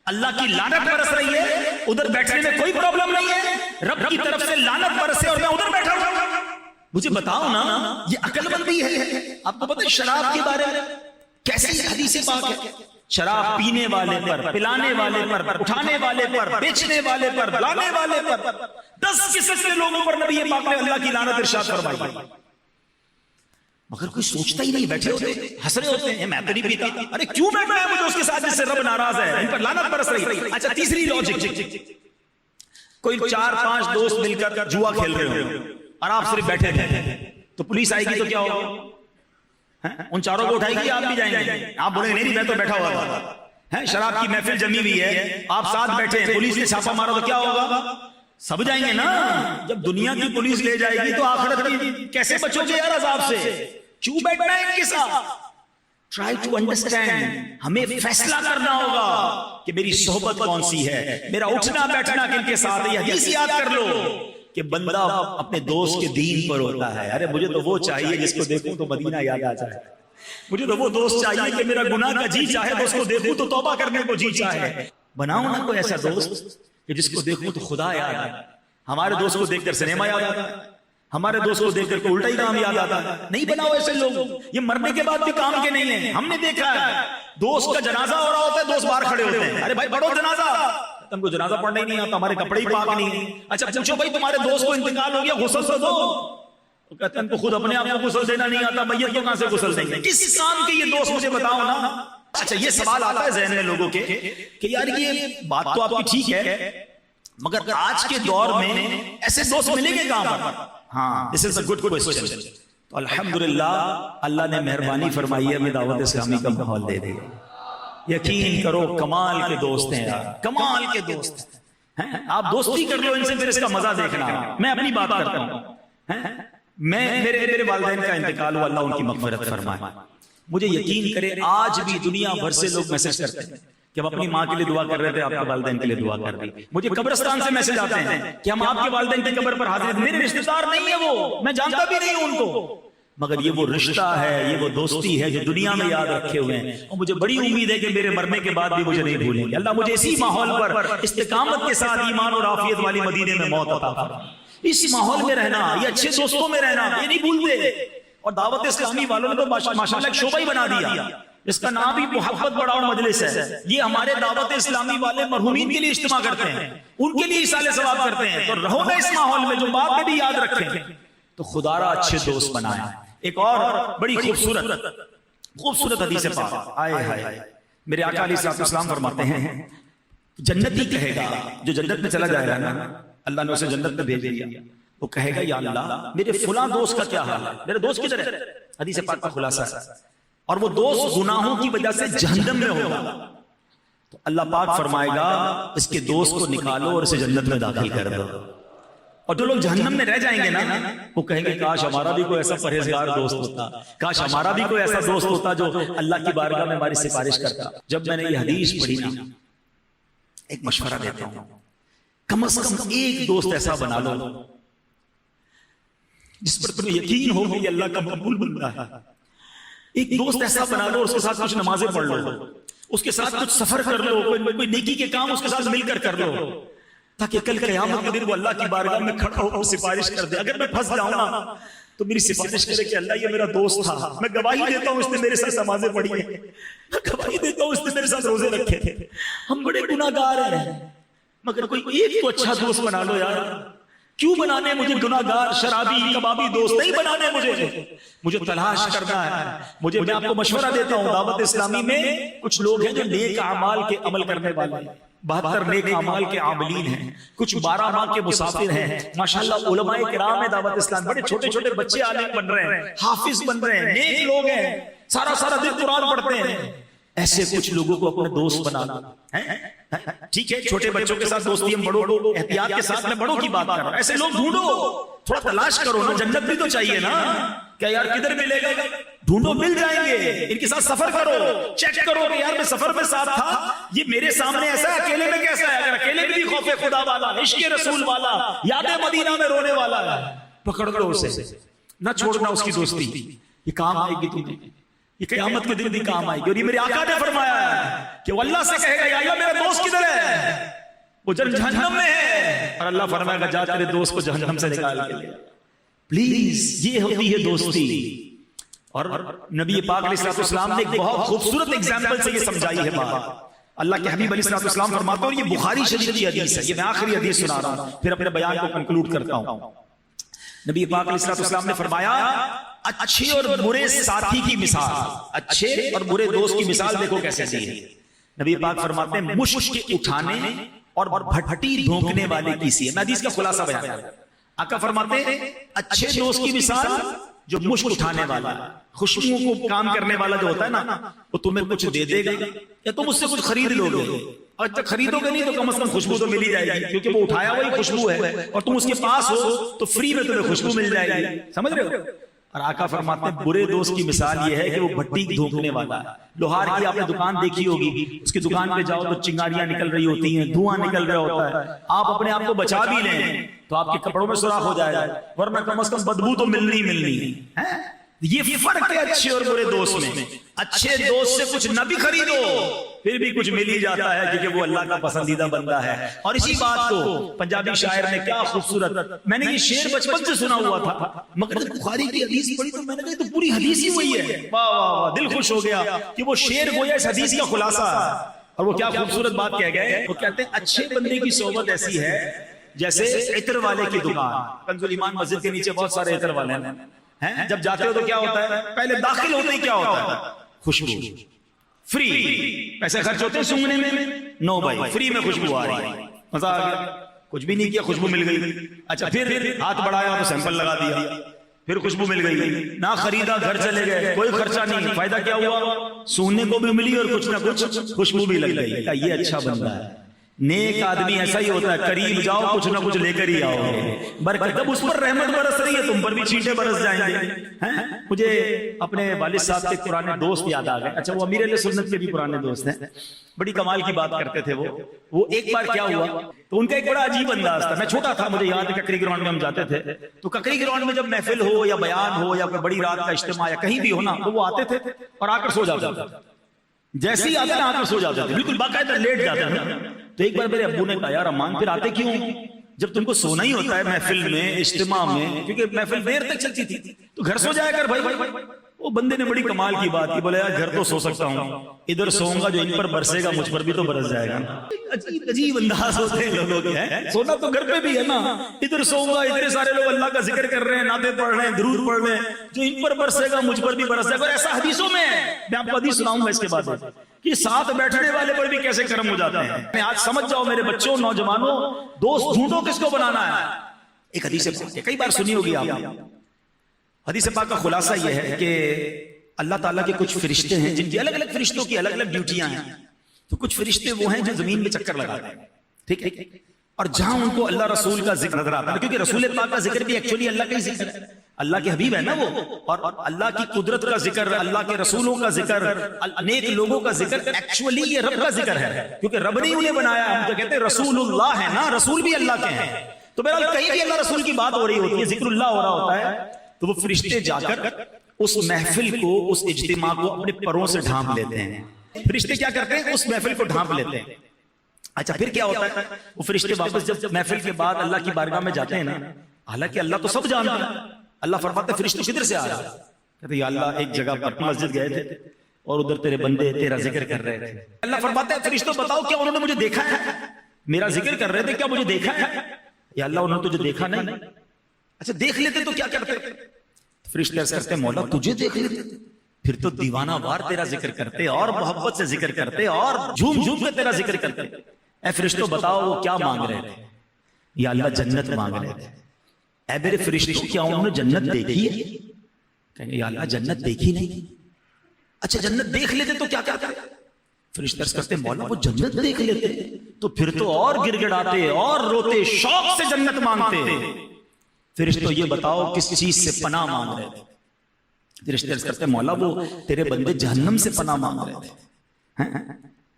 اللہ کی لعنت برس رہی ہے ادھر بیٹھنے میں کوئی پرابلم نہیں ہے، رب کی طرف سے لعنت برسے اور میں ادھر بیٹھا ہوں۔ مجھے بتاؤ نا یہ عقل مندی ہے۔ آپ کو پتہ ہے شراب کے بارے میں کیسی حدیث پاک ہے، شراب پینے والے پر، پلانے والے پر، اٹھانے والے پر، بیچنے والے پر، لانے والے پر 10 قسم کے لوگوں پر نبی پاک نے اللہ کی لعنت ارشاد فرمائی، مگر کوئی سوچتا ہی نہیں، بیٹھے ہوتے ہنس رہے ہوتے ہیں، میں تو نہیں پیتا، ارے کیوں بیٹھنا ہے مجھے اس کے ساتھ جس سے رب ناراض ہے، ان پر لعنت برس رہی ہے۔ اچھا تیسری لاجک، کوئی 4-5 دوست مل کر جوا کھیل رہے ہو اور آپ صرف بیٹھے ہیں تو پولیس آئے گی تو کیا ہوگا؟ ان چاروں کو اٹھائے گی، آپ بھی جائیں گے، آپ بولیں گے نہیں میں تو بیٹھا ہوا تھا، شراب کی محفل جمی ہوئی ہے، آپ ساتھ بیٹھے ہیں، پولیس نے چھاپا مارا تو کیا ہوگا؟ سب جائیں گے نا. جب دنیا کی پولیس لے جائے گی تو آخرت کی کیسے بچو گے یار عذاب سے؟ کیوں بیٹھنا ہے ان کے ساتھ؟ Try to understand. ہمیں فیصلہ کرنا ہوگا کہ میری صحبت کون سی ہے, میرا اٹھنا بیٹھنا کن کے ساتھ ہے. یہ حدیث یاد کر لو کہ بندہ اپنے دوست کے دین پر ہوتا ہے. ارے مجھے تو وہ چاہیے جس کو دیکھوں تو مدینہ یاد آ جائے. مجھے تو وہ دوست چاہیے کہ میرا گناہ کا جی چاہے تو اس کو دیکھوں تو توبہ کرنے کو جی چاہے. بناؤ نا کوئی ایسا دوست کہ جس کو دیکھوں تو خدا یاد آئے. ہمارے دوست کو دیکھ کر سنیما یاد آتا ہے, ہمارے دوست کو دیکھ کر کوئی الٹا ہی کام یاد آتا ہے. نہیں بناؤ ایسے لوگ, یہ مرنے کے بعد بھی کام کے نہیں ہیں. ہم نے دیکھا ہے دوست کا جنازہ ہو رہا ہوتا ہے, دوست باہر کھڑے ہوتے ہیں, ارے بھائی پڑھو جنازہ. تم کو جنازہ پڑھنا ہی نہیں آتا, ہمارے کپڑے ہی پاک نہیں ہیں. اچھا پوچھو بھائی تمہارے دوست کو انتقال ہو گیا, غسل تو دو. کہتے ہیں خود اپنے آپ کو غسل دینا نہیں آتا, میت کو کہاں سے غسل دیں گے؟ کس کام کے یہ دوست مجھے بتاؤ نا. اچھا یہ سوال آتا ہے ذہن میں لوگوں کے کہ یار یہ بات تو آپ کی ٹھیک ہے, مگر آج کے دور میں ایسے دوست ملیں گے کہاں پر؟ ہاں, this is a good question. تو الحمدللہ اللہ نے مہربانی فرمائی ہے, ہمیں دعوت اسلامی کا ماحول دے دیا. یقین کرو کمال کے دوست ہیں یار, کمال کے دوست ہیں. آپ دوستی کر لو ان سے, پھر اس کا مزہ دیکھنا. میں اپنی بات کرتا ہوں, میرے والدین کا انتقال ہوا, اللہ ان کی مغفرت فرمائے. مجھے یقین کرے آج بھی دنیا بھر سے لوگ میسج کرتے ہیں کہ ہم اپنی ماں کے لیے دعا کر رہے تھے, آپ کے والدین کے لیے دعا کر رہی. مجھے قبرستان سے میسج آتے ہیں کہ ہم آپ کے والدین کی قبر پر حاضر ہیں. میرے رشتہ دار نہیں ہے وہ, میں جانتا بھی نہیں ہوں ان کو, مگر یہ وہ رشتہ ہے, یہ وہ دوستی ہے جو دنیا میں یاد رکھے ہوئے ہیں. اور مجھے بڑی امید ہے کہ میرے مرنے کے بعد بھی مجھے نہیں بھولیں گے. اللہ مجھے اسی ماحول پر استقامت کے ساتھ ایمان اور عافیت والی مدینے میں موت عطا فرمائے. اس ماحول میں رہنا, یہ اچھے دوستوں میں رہنا, یہ نہیں بھولتے. اور دعوت اسلامی والوں نے تو ماشاءاللہ ایک شعبہ ہی بنا دیا, اس کا نام بھی محبت بڑھاؤ مجلس ہے. یہ ہمارے دعوت اسلامی والے مرحومین کے لیے اجتماع کرتے ہیں, ان کے لیے ایصال ثواب کرتے ہیں. تو رہو نا اس ماحول میں, جو بات میں بھی یاد رکھیں تو خدا را اچھے دوست بنائیں. ایک اور بڑی خوبصورت حدیث پاک آئے ہائے, میرے آقا علیہ السلام فرماتے ہیں جنتی کہے گا, جو جنت میں چلا جائے گا نا, اللہ نے اسے جنت میں بھیج دیا, وہ کہے گا یا اللہ میرے فلاں دوست کا کیا حال ہے, میرے دوست کدھر ہے. حدیث پاک کا خلاصہ ہے. اور وہ دوست گناہوں کی وجہ سے جہنم میں ہوگا, تو اللہ پاک فرمائے گا اس کے دوست کو نکالو اور اسے جنت میں داخل کر دو. اور جو لوگ جہنم میں رہ جائیں گے نا, وہ کہیں گے کاش ہمارا بھی کوئی ایسا پرہیزگار دوست ہوتا, کاش ہمارا بھی کوئی ایسا دوست ہوتا جو اللہ کی بارگاہ میں ہماری سفارش کرتا. جب میں نے یہ حدیث پڑھی نا, ایک مشورہ دیتا ہوں, کم از کم ایک دوست ایسا بنا لو جس پر تمہیں یقین ہو کہ اللہ کا مقبول بندہ ہے. ایک دوست ایسا بنا لو, اس کے ساتھ کچھ نمازیں پڑھ لو, اس کے ساتھ کچھ سفر کر لو, کوئی نیکی کے کام اس کے ساتھ مل کر لو, تاکہ کل قیامت کے دن وہ اللہ کی بارگاہ میں کھڑا ہو سفارش کر دے. اگر میں پھنس جاؤں نا تو میری سفارش کرے کہ اللہ یہ میرا دوست تھا, میں گواہی دیتا ہوں اس نے میرے ساتھ نمازیں پڑھی ہیں, گواہی دیتا ہوں اس نے میرے ساتھ روزے رکھے تھے. ہم بڑے گناہگار ہیں, مگر کوئی ایک تو اچھا دوست بنا لو یار. کیوں بنانے مجھے گناہگار شرابی کبابی دوست نہیں بنانے, مجھے تلاش کرنا ہے. میں آپ کو مشورہ دیتا ہوں, دعوت اسلامی میں کچھ لوگ ہیں جو نیک اعمال کے عمل کرنے والے ہیں, 72 نیک اعمال کے عاملین ہیں, کچھ 12 ماہ کے مسافر ہیں. ماشاءاللہ علماء کرام ہے دعوت اسلام, بڑے چھوٹے چھوٹے بچے عالم بن رہے ہیں, حافظ بن رہے ہیں, نیک لوگ ہیں, سارا دن قرآن پڑھتے ہیں. ایسے کچھ لوگوں کو اپنے دوست بنانا. ٹھیک ہے چھوٹے بچوں کے ساتھ دوستی ہم بڑوں احتیاط کے ساتھ, میں بڑوں کی بات کر رہا ہوں. ایسے لوگ ڈھونڈو, تھوڑا تلاش کرو نا, جنت بھی تو چاہیے نا. کیا یار کدھر ملے گا, ڈھونڈو مل جائیں گے. ان کے ساتھ سفر کرو, چیک کرو کہ یار میں سفر میں ساتھ تھا, یہ میرے سامنے ایسا ہے, اکیلے میں کیسا ہے. اگر اکیلے میں بھی خوف خدا والا, عشق رسول والا, یاد مدینہ میں رونے والا ہے, پکڑ لو اسے, نہ چھوڑنا اس کی دوستی. یہ کام آئے گی تمہیں, یہ قیامت کے دن بھی کام آئے گی. اور یہ میرے آقا نے فرمایا ہے کہ وہ اللہ سے کہے گا یا اللہ میرا دوست کدھر ہے, وہ جہنم میں ہے, اور اللہ فرمائے گا جا تیرے دوست کو جہنم سے نکال کے لے. پلیز یہ ہوتی ہے دوستی. اور نبی پاک علیہ السلام نے ایک بہت خوبصورت ایگزامپل سے یہ سمجھائی ہے بات. اللہ کے حبیب علیہ السلام فرماتے ہیں, اور یہ بخاری شریف کی حدیث ہے, یہ میں آخری حدیث سنا رہا ہوں, پھر اپنے بیان کو کنکلوڈ کرتا ہوں. نبی پاک علیہ السلام نے فرمایا اچھے اور برے ساتھی کی مثال, اچھے اور برے دوست کی مثال دیکھو کیسے دی ہے. نبی پاک فرماتے ہیں مشک کے اٹھانے اور بھٹی دھونکنے والے کی سی ہے. میں حدیث کا خلاصہ بیان کرتا ہوں. آقا فرماتے ہیں اچھے دوست کی مثال جو مشک اٹھانے والا, خوشبو کو کام کرنے والا جو ہوتا ہے نا, وہ تمہیں کچھ دے دے گا یا تم اس سے کچھ خرید لو گے, اور جب خریدو گے نہیں تو کم از کم خوشبو تو مل ہی جائے گی، کیونکہ وہ اٹھایا وہی خوشبو ہے، اور تم اس کے پاس ہو تو فری میں تمہیں خوشبو مل جائے گی. سمجھ رہے ہو؟ اور آقا فرماتے ہیں برے دوست کی مثال یہ ہے کہ وہ بھٹی دھونکنے والا ہے. لوہار کی آپ نے دکان دیکھی ہوگی، اس کی دکان پہ جاؤ تو چنگاریاں نکل رہی ہوتی ہیں، دھواں نکل رہا ہوتا ہے. آپ اپنے آپ کو بچا بھی لیں تو آپ کے کپڑوں میں سوراخ ہو جائے گا، ورنہ کم از کم بدبو تو ملنی ہے. یہ فرق ہے اچھے اور برے دوست میں. اچھے دوست سے کچھ نہ بھی خریدو پھر بھی کچھ مل ہی جاتا ہے، کیونکہ وہ اللہ کا پسندیدہ بندہ ہے. اور اسی بات کو پنجابی شاعر نے کیا خوبصورت، میں نے یہ شعر بچپن سے سنا ہوا تھا، مگر بخاری کی حدیث پڑھی تو میں نے کہا تو پوری حدیث ہی وہی ہے. واہ واہ واہ، دل خوش ہو گیا کہ وہ شعر گویا اس حدیث کا خلاصہ ہے. اور وہ کیا خوبصورت بات کہہ گئے، وہ کہتے ہیں اچھے بندے کی صحبت ایسی ہے جیسے عطر والے کی دکان. کنز الایمان مسجد کے نیچے بہت سارے عطر والے ہیں، جب جاتے ہو تو کیا ہوتا ہے، پہلے داخل ہوتے ہی کیا ہوتا ہے، خوشبو فری. پیسے خرچ ہوتے ہیں سونگنے میں، نو بھائی فری میں خوشبو آ رہی ہے، مزہ آ گیا. کچھ بھی نہیں کیا خوشبو مل گئی. اچھا پھر ہاتھ بڑھایا تو سیمپل لگا دیا، پھر خوشبو مل گئی. نہ خریدا گھر چلے گئے، کوئی خرچہ نہیں، فائدہ کیا ہوا، سوننے کو بھی ملی اور کچھ نہ کچھ خوشبو بھی لگ گئی. یہ اچھا بندہ ہے. نیک آدمی ایسا ہی ہوتا ہے، قریب جاؤ کچھ نہ کچھ لے کر ہی آؤ گے. برکت جب اس پر رحمت برس رہی ہے تم پر بھی چھینٹے برس جائیں گے. مجھے اپنے والد صاحب کے پرانے دوست یاد آ گئے. اچھا وہ امیر اہل سنت کے بھی پرانے دوست ہیں، بڑی کمال کی بات کرتے تھے. وہ ایک بار کیا ہوا تو ان کا ایک بڑا عجیب انداز تھا. میں چھوٹا تھا، مجھے یاد ہے ککری گراؤنڈ میں ہم جاتے تھے، تو ککری گراؤنڈ میں جب محفل ہو یا بیان ہو یا کوئی بڑی رات کا اجتماع یا کہیں بھی ہو نا، تو وہ آتے تھے اور آ کر سو جاتے تھے. جیسے ہی آتے ہیں آ کر سو جاتے تھے، بالکل باقاعدہ لیٹ جاتے ہیں. تو ایک بار میرے ابو نے کہا یار امان پھر آتے کیوں، جب تم کو سونا ہی ہوتا ہے محفل میں اجتماع میں، کیونکہ محفل دیر تک چلتی تھی، تو گھر سو جایا کر بھائی. وہ بندے نے بڑی کمال کی بات کی، بولے یار گھر تو سو سکتا ہوں، ادھر سوؤں گا جو ان پر برسے گا مجھ پر بھی تو برس جائے گا. عجیب انداز ہوتے ہیں لوگوں کے. سونا تو گھر پہ بھی ہے نا، ادھر سوؤں گا، اتنے سارے لوگ اللہ کا ذکر کر رہے ہیں، نعتیں پڑھ رہے ہیں، درود پڑھ رہے ہیں، جو ان پر برسے گا مجھ پر بھی برس جائے گا. اور ایسا حدیثوں میں میں آپ کو حدیث سناؤں گا اس کے بعد کہ ساتھ بیٹھنے والے پر بھی کیسے کرم ہو جاتے ہیں. آج سمجھ جاؤ میرے بچوں، نوجوانوں، دوست ڈھونڈو کس کو بنانا ہے. ایک حدیث پاک کئی بار سنی ہوگی آپ نے. حدیث پاک کا خلاصہ یہ ہے کہ اللہ تعالیٰ کے کچھ فرشتے ہیں جن کی الگ الگ فرشتوں کی الگ الگ ڈیوٹیاں ہیں. تو کچھ فرشتے وہ ہیں جو زمین میں چکر لگاتے ہیں، ٹھیک ہے، اور جہاں ان کو اللہ رسول کا ذکر نظر آتا ہے، کیونکہ رسول پاک کا ذکر بھی ایکچولی اللہ کا ہی ذکر ہے، اللہ کے حبیب ہے نا وہ، اور اللہ کی قدرت کا ذکر، اللہ کے رسولوں کا ذکر، نیک لوگوں کا ذکر ایکچولی یہ رب کا ذکر ہے، کیونکہ رب نے انہیں بنایا. ہم تو کہتے ہیں رسول اللہ ہے نا، رسول بھی اللہ کے ہیں. تو بہرحال کہیں بھی اللہ رسول کی بات ہو رہی ہوتی ہے، ذکر اللہ ہو رہا ہوتا ہے، تو وہ فرشتے جا کر اس محفل کو، اس اجتماع کو اپنے پروں سے ڈھانپ لیتے ہیں. فرشتے کیا کرتے ہیں، اس محفل کو ڈھانپ لیتے ہیں. اچھا پھر کیا ہوتا ہے، وہ فرشتے واپس جب محفل کے بعد اللہ کی بارگاہ میں جاتے ہیں نا، حالانکہ اللہ تو سب جانتا ہے، اللہ فرماتا ہے فرشتے کدھر سے آ رہے ہیں، کہتے ہیں یا اللہ ایک جگہ پر مسجد گئے تھے اور ادھر تیرے بندے تیرا ذکر کر رہے تھے. اللہ فرماتا ہے فرشتوں بتاؤ کیا انہوں نے مجھے دیکھا ہے، میرا ذکر کر رہے تھے، کیا مجھے دیکھا ہے. یا اللہ انہوں نے تجھے دیکھا نہیں. اچھا دیکھ لیتے تو کیا کرتے، فرشتے عرض کرتے مولا تجھے دیکھ لیتے پھر تو دیوانہ وار تیرا ذکر کرتے اور محبت سے ذکر کرتے اور جھوم جھوم کے تیرا ذکر کرتے. اے فرشتوں بتاؤ وہ کیا مانگ رہے تھے. یا اللہ جنت مانگ رہے تھے. اے میرے فرشتوں کیا انہوں نے جنت دیکھی ہے، کہیں گے یا اللہ جنت دیکھی نہیں. اچھا جنت دیکھ لیتے تو کیا کرتے، فرشتے عرض کرتے مولا وہ جنت دیکھ لیتے تو پھر تو اور گر گڑاتے اور روتے، شوق سے جنت مانگتے. فرشتوں یہ بتاؤ کس چیز سے پناہ مانگ رہے تھے. فرشتے عرض کرتے مولا وہ تیرے بندے جہنم سے پناہ مانگ رہے تھے.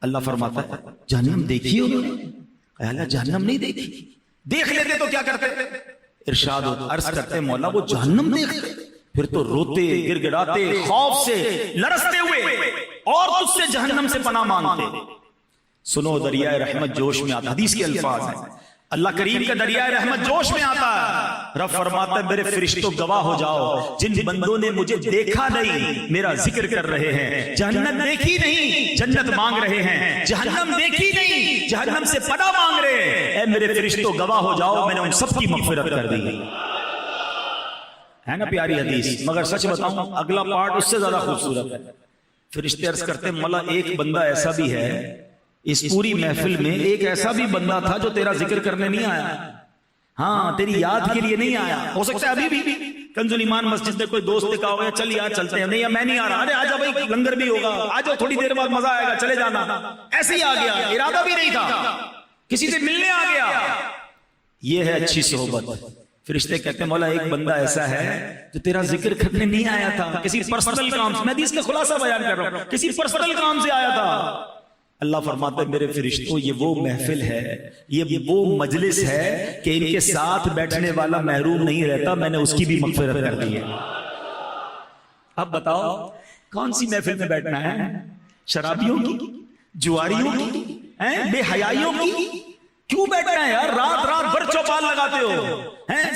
اللہ فرماتا ہے جہنم دیکھی انہوں نے، اللہ جہنم نہیں دیکھی. دیکھ لیتے تو کیا کرتے، ارشاد عرض کرتے مولا وہ جہنم دیکھتے پھر تو روتے گر گڑاتے خوف سے لرزتے ہوئے اور تجھ سے جہنم سے پناہ مانگتے. سنو دریائے رحمت جوش میں آتا، حدیث کے الفاظ ہیں، اللہ کریم کا دریائے رحمت جوش میں آتا ہے. رب فرماتا ہے میرے فرشتوں گواہ ہو جاؤ جن بندوں نے مجھے دیکھا نہیں میرا ذکر کر رہے ہیں، جہنم دیکھی نہیں جنت مانگ رہے ہیں، جہنم دیکھی نہیں جہنم سے پناہ مانگ رہے ہیں. اے میرے فرشتوں گواہ ہو جاؤ میں نے ان سب کی مغفرت کر دی. ہے نا پیاری حدیث، مگر سچ بتاؤں اگلا پارٹ اس سے زیادہ خوبصورت ہے. فرشتے عرض کرتے مولا ایک بندہ ایسا بھی ہے اس پوری محفل میں، ایک ایسا بھی بندہ تھا جو تیرا ذکر کرنے نہیں آیا، ہاں تیری یاد کے لیے نہیں آیا، ہو سکتا ہے ابھی بھی کنز الایمان مسجد میں کوئی دوست نے کہا ہوگا چل یار چلتے ہیں, نہیں میں نہیں آ رہا, ارے آجا بھائی لنگر بھی ہوگا, آجا تھوڑی دیر بعد مزہ آئے گا چلے جانا, ایسے ہی آ گیا, ارادہ بھی نہیں تھا, کسی سے ملنے آ گیا. یہ ہے اچھی صحبت. فرشتے کہتے ہیں مولا ایک بندہ ایسا ہے جو تیرا ذکر کرنے نہیں آیا تھا, کسی پرسنل کام سے, میں بھی اس کا خلاصہ بیان کر رہا ہوں, کسی پرسنل کام سے آیا تھا. اللہ فرماتا ہے میرے فرشتوں یہ وہ محفل ہے, یہ وہ مجلس ہے کہ ان کے ساتھ بیٹھنے والا محروم نہیں رہتا, میں نے اس کی بھی مغفرت کر دی ہے. اب بتاؤ کون سی محفل میں بیٹھنا ہے؟ شرابیوں کی, جواریوں کی, بے حیائیوں کی؟ کیوں بیٹھنا ہے یار؟ رات رات بھر چوپال لگاتے ہو,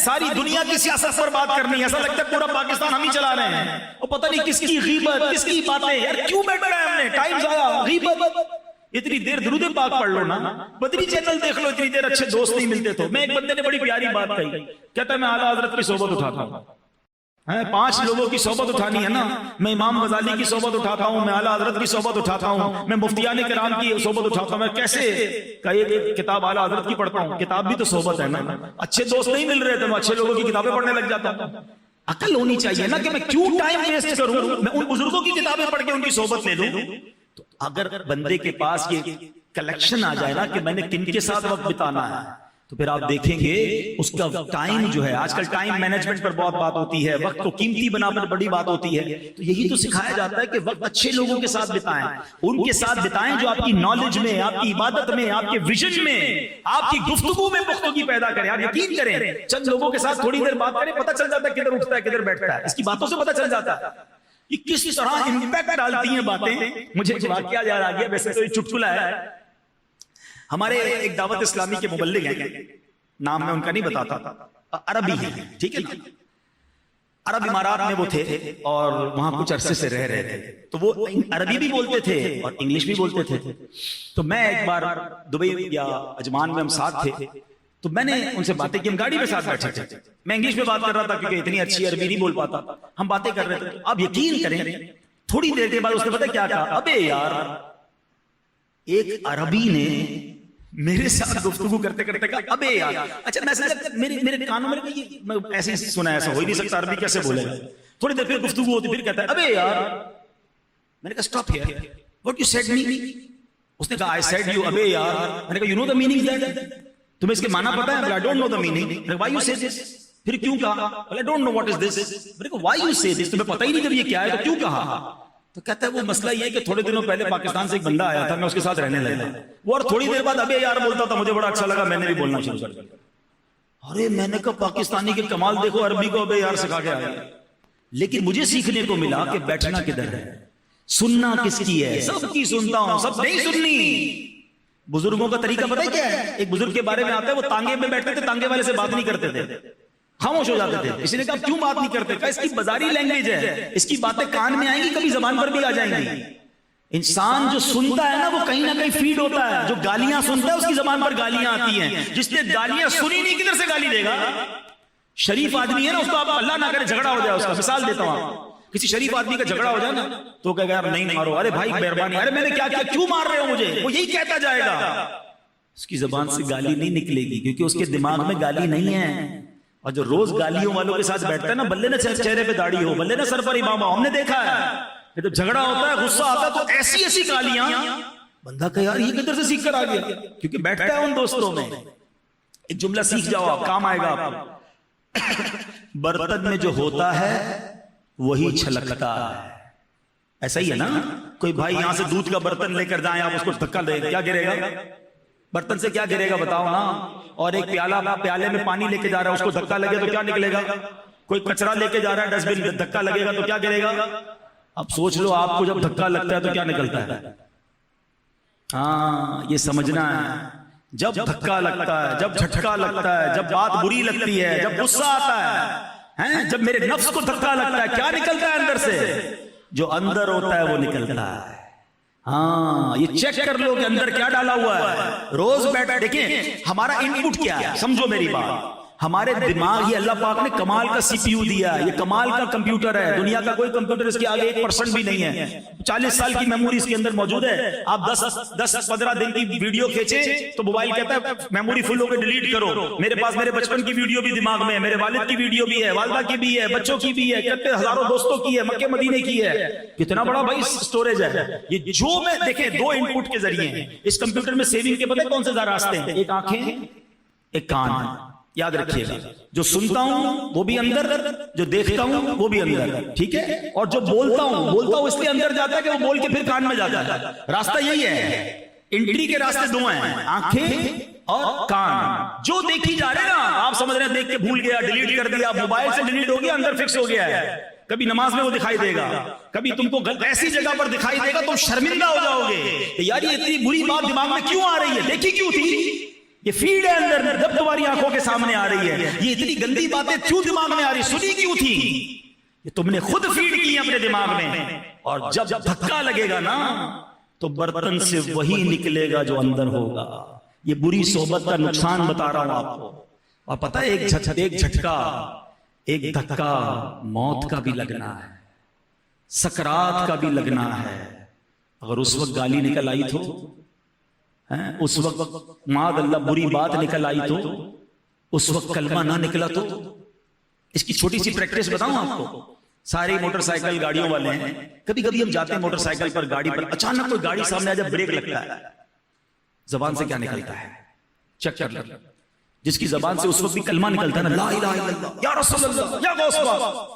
ساری دنیا کی سیاست پر بات کرنی ہے, ایسا لگتا ہے پورا پاکستان ہم ہی چلا رہے ہیں, اور پتہ نہیں کس کی غیبت کس کی باتیں. یار کیوں بیٹھنا ہے؟ ہم نے ٹائم ضائع, غیبت. اتنی دیر درود پاک پڑھ لو نا, بدری چینل دیکھ لو, اتنی دیر اچھے دوست نہیں ملتے تو. میں ایک بندے نے بڑی پیاری بات کہی, کہتا ہے میں اعلیٰ حضرت کی صحبت اٹھاتا ہوں, 5 لوگوں کی صحبت اٹھانی ہے نا, میں امام غزالی کی صحبت اٹھاتا ہوں, میں اعلیٰ حضرت کی صحبت اٹھاتا ہوں, میں مفتیان کرام کی صحبت اٹھاتا ہوں. میں کیسے ایک کتاب اعلیٰ حضرت کی پڑھتا ہوں, کتاب بھی تو صحبت ہے نا, اچھے دوست نہیں مل رہے تو میں اچھے لوگوں کی کتابیں پڑھنے لگ جاتا ہوں. عقل ہونی چاہیے نا کہ میں کیوں ٹائم ویسٹ کروں, میں ان بزرگوں کی کتابیں پڑھ کے ان کی صحبت لے لوں. تو اگر بندے کے پاس یہ کلیکشن آ جائے نا کہ میں نے کن کے ساتھ وقت بتانا ہے, تو پھر آپ دیکھیں گے اس کا ٹائم جو ہے, آج کل ٹائم مینجمنٹ پر بہت بات ہوتی ہے, وقت کو قیمتی بنانا بڑی بات ہوتی ہے. تو یہی تو سکھایا جاتا ہے کہ وقت اچھے لوگوں کے ساتھ بتائیں, ان کے ساتھ بتائیں جو آپ کی نالج میں, آپ کی عبادت میں, آپ کے ویژن میں, آپ کی گفتگو میں پختگی پیدا کریں. آپ یقین کریں چند لوگوں کے ساتھ تھوڑی دیر بات کریں, پتہ چل جاتا ہے کدھر اٹھتا ہے کدھر بیٹھتا ہے, اس کی باتوں سے پتہ چل جاتا ہے یہ کس طرح امپیکٹ ڈالتی ہیں باتیں. مجھے ایک واقعہ یاد آ گیا, ویسے تو یہ چٹکلا ہے. ہمارے ایک دعوت اسلامی کے مبلغ ہیں, نام میں ان کا نہیں بتاتا, عربی ہے, ٹھیک ہے نا, عرب امارات میں وہ تھے اور وہاں کچھ عرصے سے رہ رہے تھے, تو وہ عربی بھی بولتے تھے اور انگلش بھی بولتے تھے. تو میں ایک بار دبئی یا عجمان میں ہم ساتھ تھے, تو میں نے ان سے باتیں کی, ہم گاڑی میں ساتھ بیٹھے تھے, میں انگلش میں بات کر رہا تھا کیونکہ اتنی اچھی عربی نہیں بول پاتا, ہم باتیں کر رہے تھے. آپ یقین کریں تھوڑی دیر کے بعد اس نے پتہ کیا کہا, ابے یار ایک عربی نے میرے ساتھ گفتگو کرتے کرتے کہا ابے یار. اچھا میں میرے کانوں میں ایسے سنا, ایسا ہو ہی نہیں سکتا, عربی کیسے بولے گا. تھوڑی دیر پھر گفتگو ہوتی, پھر کہتا ہے ابے یار. میں نے کہا stop here, what you said me. اس نے کہا آئی سیڈ یو ابے یار. میں نے کہا you know the meaning that, تمہیں اس کے معنی پتہ ہے؟ I don't know the meaning. Why you say this. پھر کیوں کہا؟ I don't know what is this. میں نے کہا وائی یو سے دس, تمہیں پتہ ہی نہیں جب یہ کیا ہے تو کیوں کہا. تو کہتا ہے وہ مسئلہ یہ کہ تھوڑے دنوں پہلے پاکستان سے ایک بندہ آیا تھا, میں اس کے ساتھ رہنے لگا, وہ اور تھوڑی دیر بعد ابے یار بولتا تھا, مجھے بڑا اچھا لگا, میں نے بھی بولنا شروع کر دیا. ارے میں نے کہا پاکستانی کے کمال دیکھو, عربی کو ابے یار سکھا کے آیا. لیکن مجھے سیکھنے کو ملا کہ بیٹھنا کدھر ہے, سننا کس کی ہے. سب کی سنتا ہوں, سب نہیں سننی. بزرگوں کا طریقہ پتہ ہے کیا ہے؟ ایک بزرگ کے بارے میں آتا ہے, وہ تانگے میں بیٹھتے تھے, تانگے والے سے بات نہیں کرتے تھے, خاموش ہو جاتے تھے. اس نے کہا کیوں بات نہیں کرتے؟ کہا اس کی بازاری لینگویج ہے, اس کی باتیں کان میں آئیں گی, کبھی زبان پر بھی آ جائیں گی. انسان جو سنتا ہے نا وہ کہیں نہ کہیں فیڈ ہوتا ہے. جو گالیاں سنتا ہے اس کی زبان پر گالیاں آتی ہیں. جس نے گالیاں سنی نہیں کدھر سے گالی دے گا؟ شریف آدمی ہے نا, اس کو آپ اللہ نہ کرے جھگڑا ہو جائے, اس کا مثال دیتا ہوں, کسی شریف آدمی کا جھگڑا ہو جائے نا تو کہے گا یار نہیں مارو, ارے بھائی مہربانی, ارے میں نے کیا کیا, کیوں مار رہے ہو مجھے, وہ یہی کہتا جائے گا. اس کی زبان سے گالی نہیں نکلے گی کیونکہ اس کے دماغ میں گالی نہیں ہے. اور جو روز گالیوں والوں کے ساتھ بیٹھتا ہے نا, بلے نہ چہرے پہ داڑھی ہو, بلے نہ سر پر امام ہو, ہم نے دیکھا ہے کہ جب جھگڑا ہوتا ہے, غصہ آتا ہے, تو ایسی ایسی گالیاں, بندہ کہ یار یہ کدھر سے سیکھ کر آ گیا, کیونکہ بیٹھتا ہے ان دوستوں میں. ایک جملہ سیکھ جاؤ آپ, کام آئے گا آپ کو. برتن میں جو ہوتا ہے وہی چھلکتا ہے. ایسا ہی ہے نا, کوئی بھائی یہاں سے دودھ کا برتن لے کر جائیں, آپ اس کو دھکا دیں, کیا گرے گا برتن سے, کیا گرے گا بتاؤ نا. اور ایک پیالے میں پانی لے کے جا رہا ہے, اس کو دھکا لگے تو کیا نکلے گا. کوئی کچرا لے کے جا رہا ہے ڈسٹ بن, دھکا لگے گا تو کیا گرے گا. اب سوچ لو آپ کو جب دھکا لگتا ہے تو کیا نکلتا ہے. ہاں یہ سمجھنا ہے, جب دھکا لگتا ہے, جب جھٹکا لگتا ہے, جب بات بری لگتی ہے, جب غصہ آتا ہے, جب میرے نفس کو دھکا لگتا ہے, کیا نکلتا ہے اندر سے, جو اندر ہوتا ہے وہ نکلتا ہے. ہاں یہ چیک کر لو کہ اندر کیا ڈالا ہوا ہے. روز بیٹھا دیکھیں ہمارا ان پٹ کیا ہے, سمجھو میری بات. ہمارے دماغ یہ اللہ پاک نے کمال کا سی پی یو دیا ہے، یہ کمال کا کمپیوٹر ہے، دنیا کا کوئی کمپیوٹر اس کے آگے 1% بھی نہیں ہے، 40 سال کی میموری اس کے اندر موجود ہے۔ آپ 10-15 دن کی ویڈیو کھینچے تو موبائل کہتا ہے میموری فل ہو کے ڈیلیٹ کرو۔ میرے پاس میرے بچپن کی ویڈیو بھی دماغ میں ہے، میرے والد کی ویڈیو بھی ہے، والدہ کی بھی ہے، بچوں کی بھی ہے، کتنے ہزاروں دوستوں کی ہے، مکے مدینے کی ہے، کتنا بڑا بھائی سٹوریج ہے یہ۔ جو میں دیکھیں 2 ان پٹ کے ذریعے ہیں اس کمپیوٹر میں سیونگ کے پتہ کون سے زیادہ راستے ہیں؟ ایک آنکھیں، ایک کان۔ یاد رکھیے گا، جو سنتا ہوں وہ بھی اندر، جو دیکھتا ہوں وہ بھی اندر، ٹھیک ہے؟ اور جو بولتا ہوں اس لیے اندر جاتا ہے کہ وہ بول کے پھر کان میں جاتا ہے۔ راستہ یہی ہے، انٹری کے راستے 2 ہیں، آنکھیں اور کان۔ جو دیکھی جا رہے نا، آپ سمجھ رہے ہیں دیکھ کے بھول گیا، ڈیلیٹ کر دیا، موبائل سے ڈیلیٹ ہو گیا، اندر فکس ہو گیا ہے۔ کبھی نماز میں وہ دکھائی دے گا، کبھی تم کو ایسی جگہ پر دکھائی دے گا تم شرمندہ ہو جاؤ گے کہ یار یہ اتنی بری بات دماغ میں کیوں آ رہی ہے، دیکھی کیوں تھی؟ یہ فیڈ ہے اندر، جب تمہاری آنکھوں کے سامنے آ رہی ہے، یہ اتنی گندی باتیں کیوں دماغ میں آ رہی، سنی کیوں تھی؟ یہ تم نے خود فیڈ کی اپنے دماغ میں، اور جب دھکا لگے گا نا تو برتن سے وہی نکلے گا جو اندر ہوگا۔ یہ بری صحبت کا نقصان بتا رہا ہوں آپ کو۔ اور پتہ ہے ایک جھٹکا، ایک دھکا موت کا بھی لگنا ہے، سکرات کا بھی لگنا ہے۔ اگر اس وقت گالی نکل آئی تو، اس وقت معاذ اللہ بری بات نکل آئی تو، اس وقت کلمہ نہ نکلا تو، اس کی چھوٹی سی پریکٹس بتاؤں آپ کو۔ سارے موٹر سائیکل گاڑیوں والے ہیں، کبھی کبھی ہم جاتے ہیں موٹر سائیکل پر، گاڑی پر اچانک کوئی گاڑی سامنے آ جائے، بریک لگتا ہے، زبان سے کیا نکلتا ہے؟ چیک کر لو۔ جس کی زبان سے اس وقت بھی کلمہ نکلتا ہے نا، لا الہ الا اللہ یا رسول اللہ یا غوث پاک،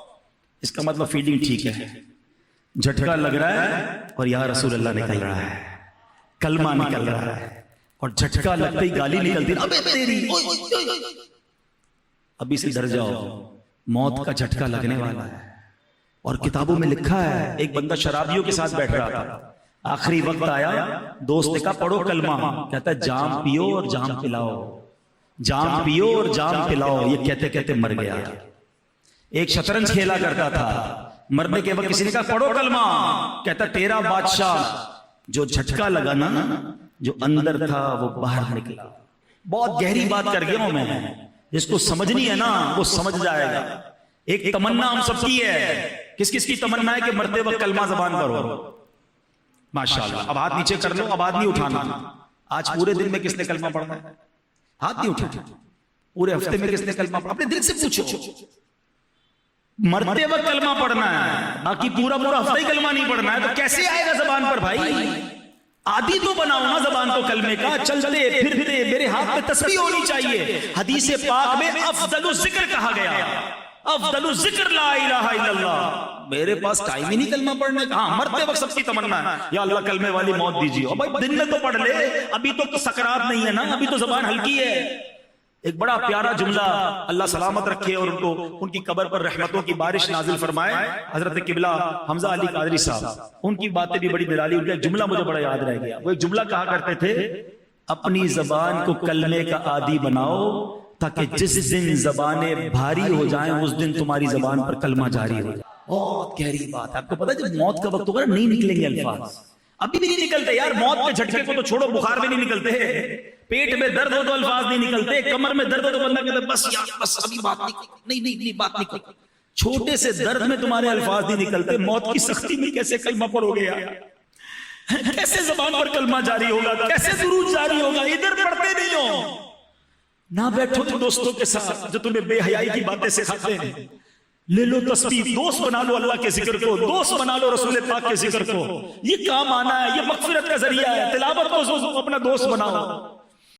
اس کا مطلب فیلنگ ٹھیک ہے، جھٹکا لگ رہا ہے اور یا رسول اللہ نکل رہا ہے، کلمہ نکل رہا ہے۔ اور جھٹکا لگتے ہی گالی نکلتی ہے، ابے تیری، ابھی سے ڈر جاؤ، موت کا جھٹکا لگنے والا ہے۔ اور کتابوں میں لکھا ہے ایک بندہ شرابیوں کے ساتھ بیٹھ رہا تھا، آخری وقت آیا، دوست نے کہا پڑھو کلمہ، کہتا ہے جام پیو اور جام پلاؤ، جام پیو اور جام پلاؤ، یہ کہتے کہتے مر گیا۔ ایک شطرنج کھیلا کرتا تھا، مرنے کے وقت کسی نے کہا پڑھو کلمہ، کہتا تیرا بادشاہ، جو جھٹکا لگا نا، جو اندر تھا وہ باہر نکلا۔ بہت گہری بات کر گیا ہوں میں، جس کو سمجھنی ہے نا وہ سمجھ جائے گا۔ ایک تمنا ہم سب کی ہے، کس کس کی تمنا ہے کہ مرتے وقت کلمہ زبان پر ہو؟ ماشاءاللہ۔ اب ہاتھ نیچے کر لو، اب ہاتھ نہیں اٹھانا۔ آج پورے دن میں کس نے کلمہ پڑھنا ہے؟ ہاتھ نہیں اٹھانا۔ پورے ہفتے میں کس نے کلمہ پڑھا؟ اپنے دل سے پوچھو۔ مرتے وقت کلمہ پڑھنا ہے، باقی پورا ہفتہ ہی کلمہ نہیں پڑھنا ہے، تو کیسے آئے گا زبان پر بھائی؟ عادی تو بناؤ نا زبان کو کلمے کا، چلتے پھرتے میرے ہاتھ میں تسبیح ہونی چاہیے۔ حدیث پاک میں افضل الذکر کہا گیا، افضل الذکر لا الہ الا اللہ۔ میرے پاس ٹائم ہی نہیں کلمہ پڑھنے کا۔ ہاں مرتے وقت سب کی تمنا ہے یا اللہ کلمے والی موت دیجیے، اور بھائی دن میں تو پڑھ لے، ابھی تو سکرات نہیں ہے نا، ابھی تو زبان ہلکی ہے۔ ایک بڑا پیارا جملہ، اللہ سلامت رکھے اور ان کو ان کی قبر پر رحمتوں کی بارش نازل فرمائے، حضرت قبلہ حمزہ علی قادری صاحب، ان کی باتیں بھی بڑی نرالی۔ ان کا ایک جملہ مجھے بڑا یاد رہ گیا، وہ ایک جملہ کہا کرتے تھے، اپنی زبان کو کلمے کا عادی بناؤ تاکہ جس دن زبانیں بھاری ہو جائیں اس دن تمہاری زبان پر کلمہ جاری ہو جائے۔ بہت گہری بات ہے۔ آپ کو پتا ہے جب موت کا وقت ہوگا نہیں نکلیں گے الفاظ، ابھی بھی نہیں نکلتے یار۔ موت کے جھٹکے کو تو چھوڑو، بخار میں نہیں نکلتے، پیٹ میں درد ہو تو الفاظ نہیں نکلتے، کمر میں درد ہو تو بندہ کہتا ہے بس یار بس ابھی بات نہیں بات نہیں کرو۔ چھوٹے سے درد میں تمہارے الفاظ نہیں نکلتے، موت کی سختی میں کیسے کلمہ پڑھو گے یار؟ کیسے زبان پر کلمہ جاری ہوگا، کیسے درود جاری ہوگا؟ ادھر پڑھتے نہیں ہو، نہ بیٹھو تو دوستوں کے ساتھ جو تمہیں بے حیائی کی باتیں سکھاتے ہیں، لے لو تسبیح، دوست بنا لو اللہ کے ذکر کو، دوست بنا لو رسول پاک کے ذکر کو، یہ کام آنا ہے، یہ مغفرت کا ذریعہ ہے۔ تلاوت کو اپنا دوست بناؤ۔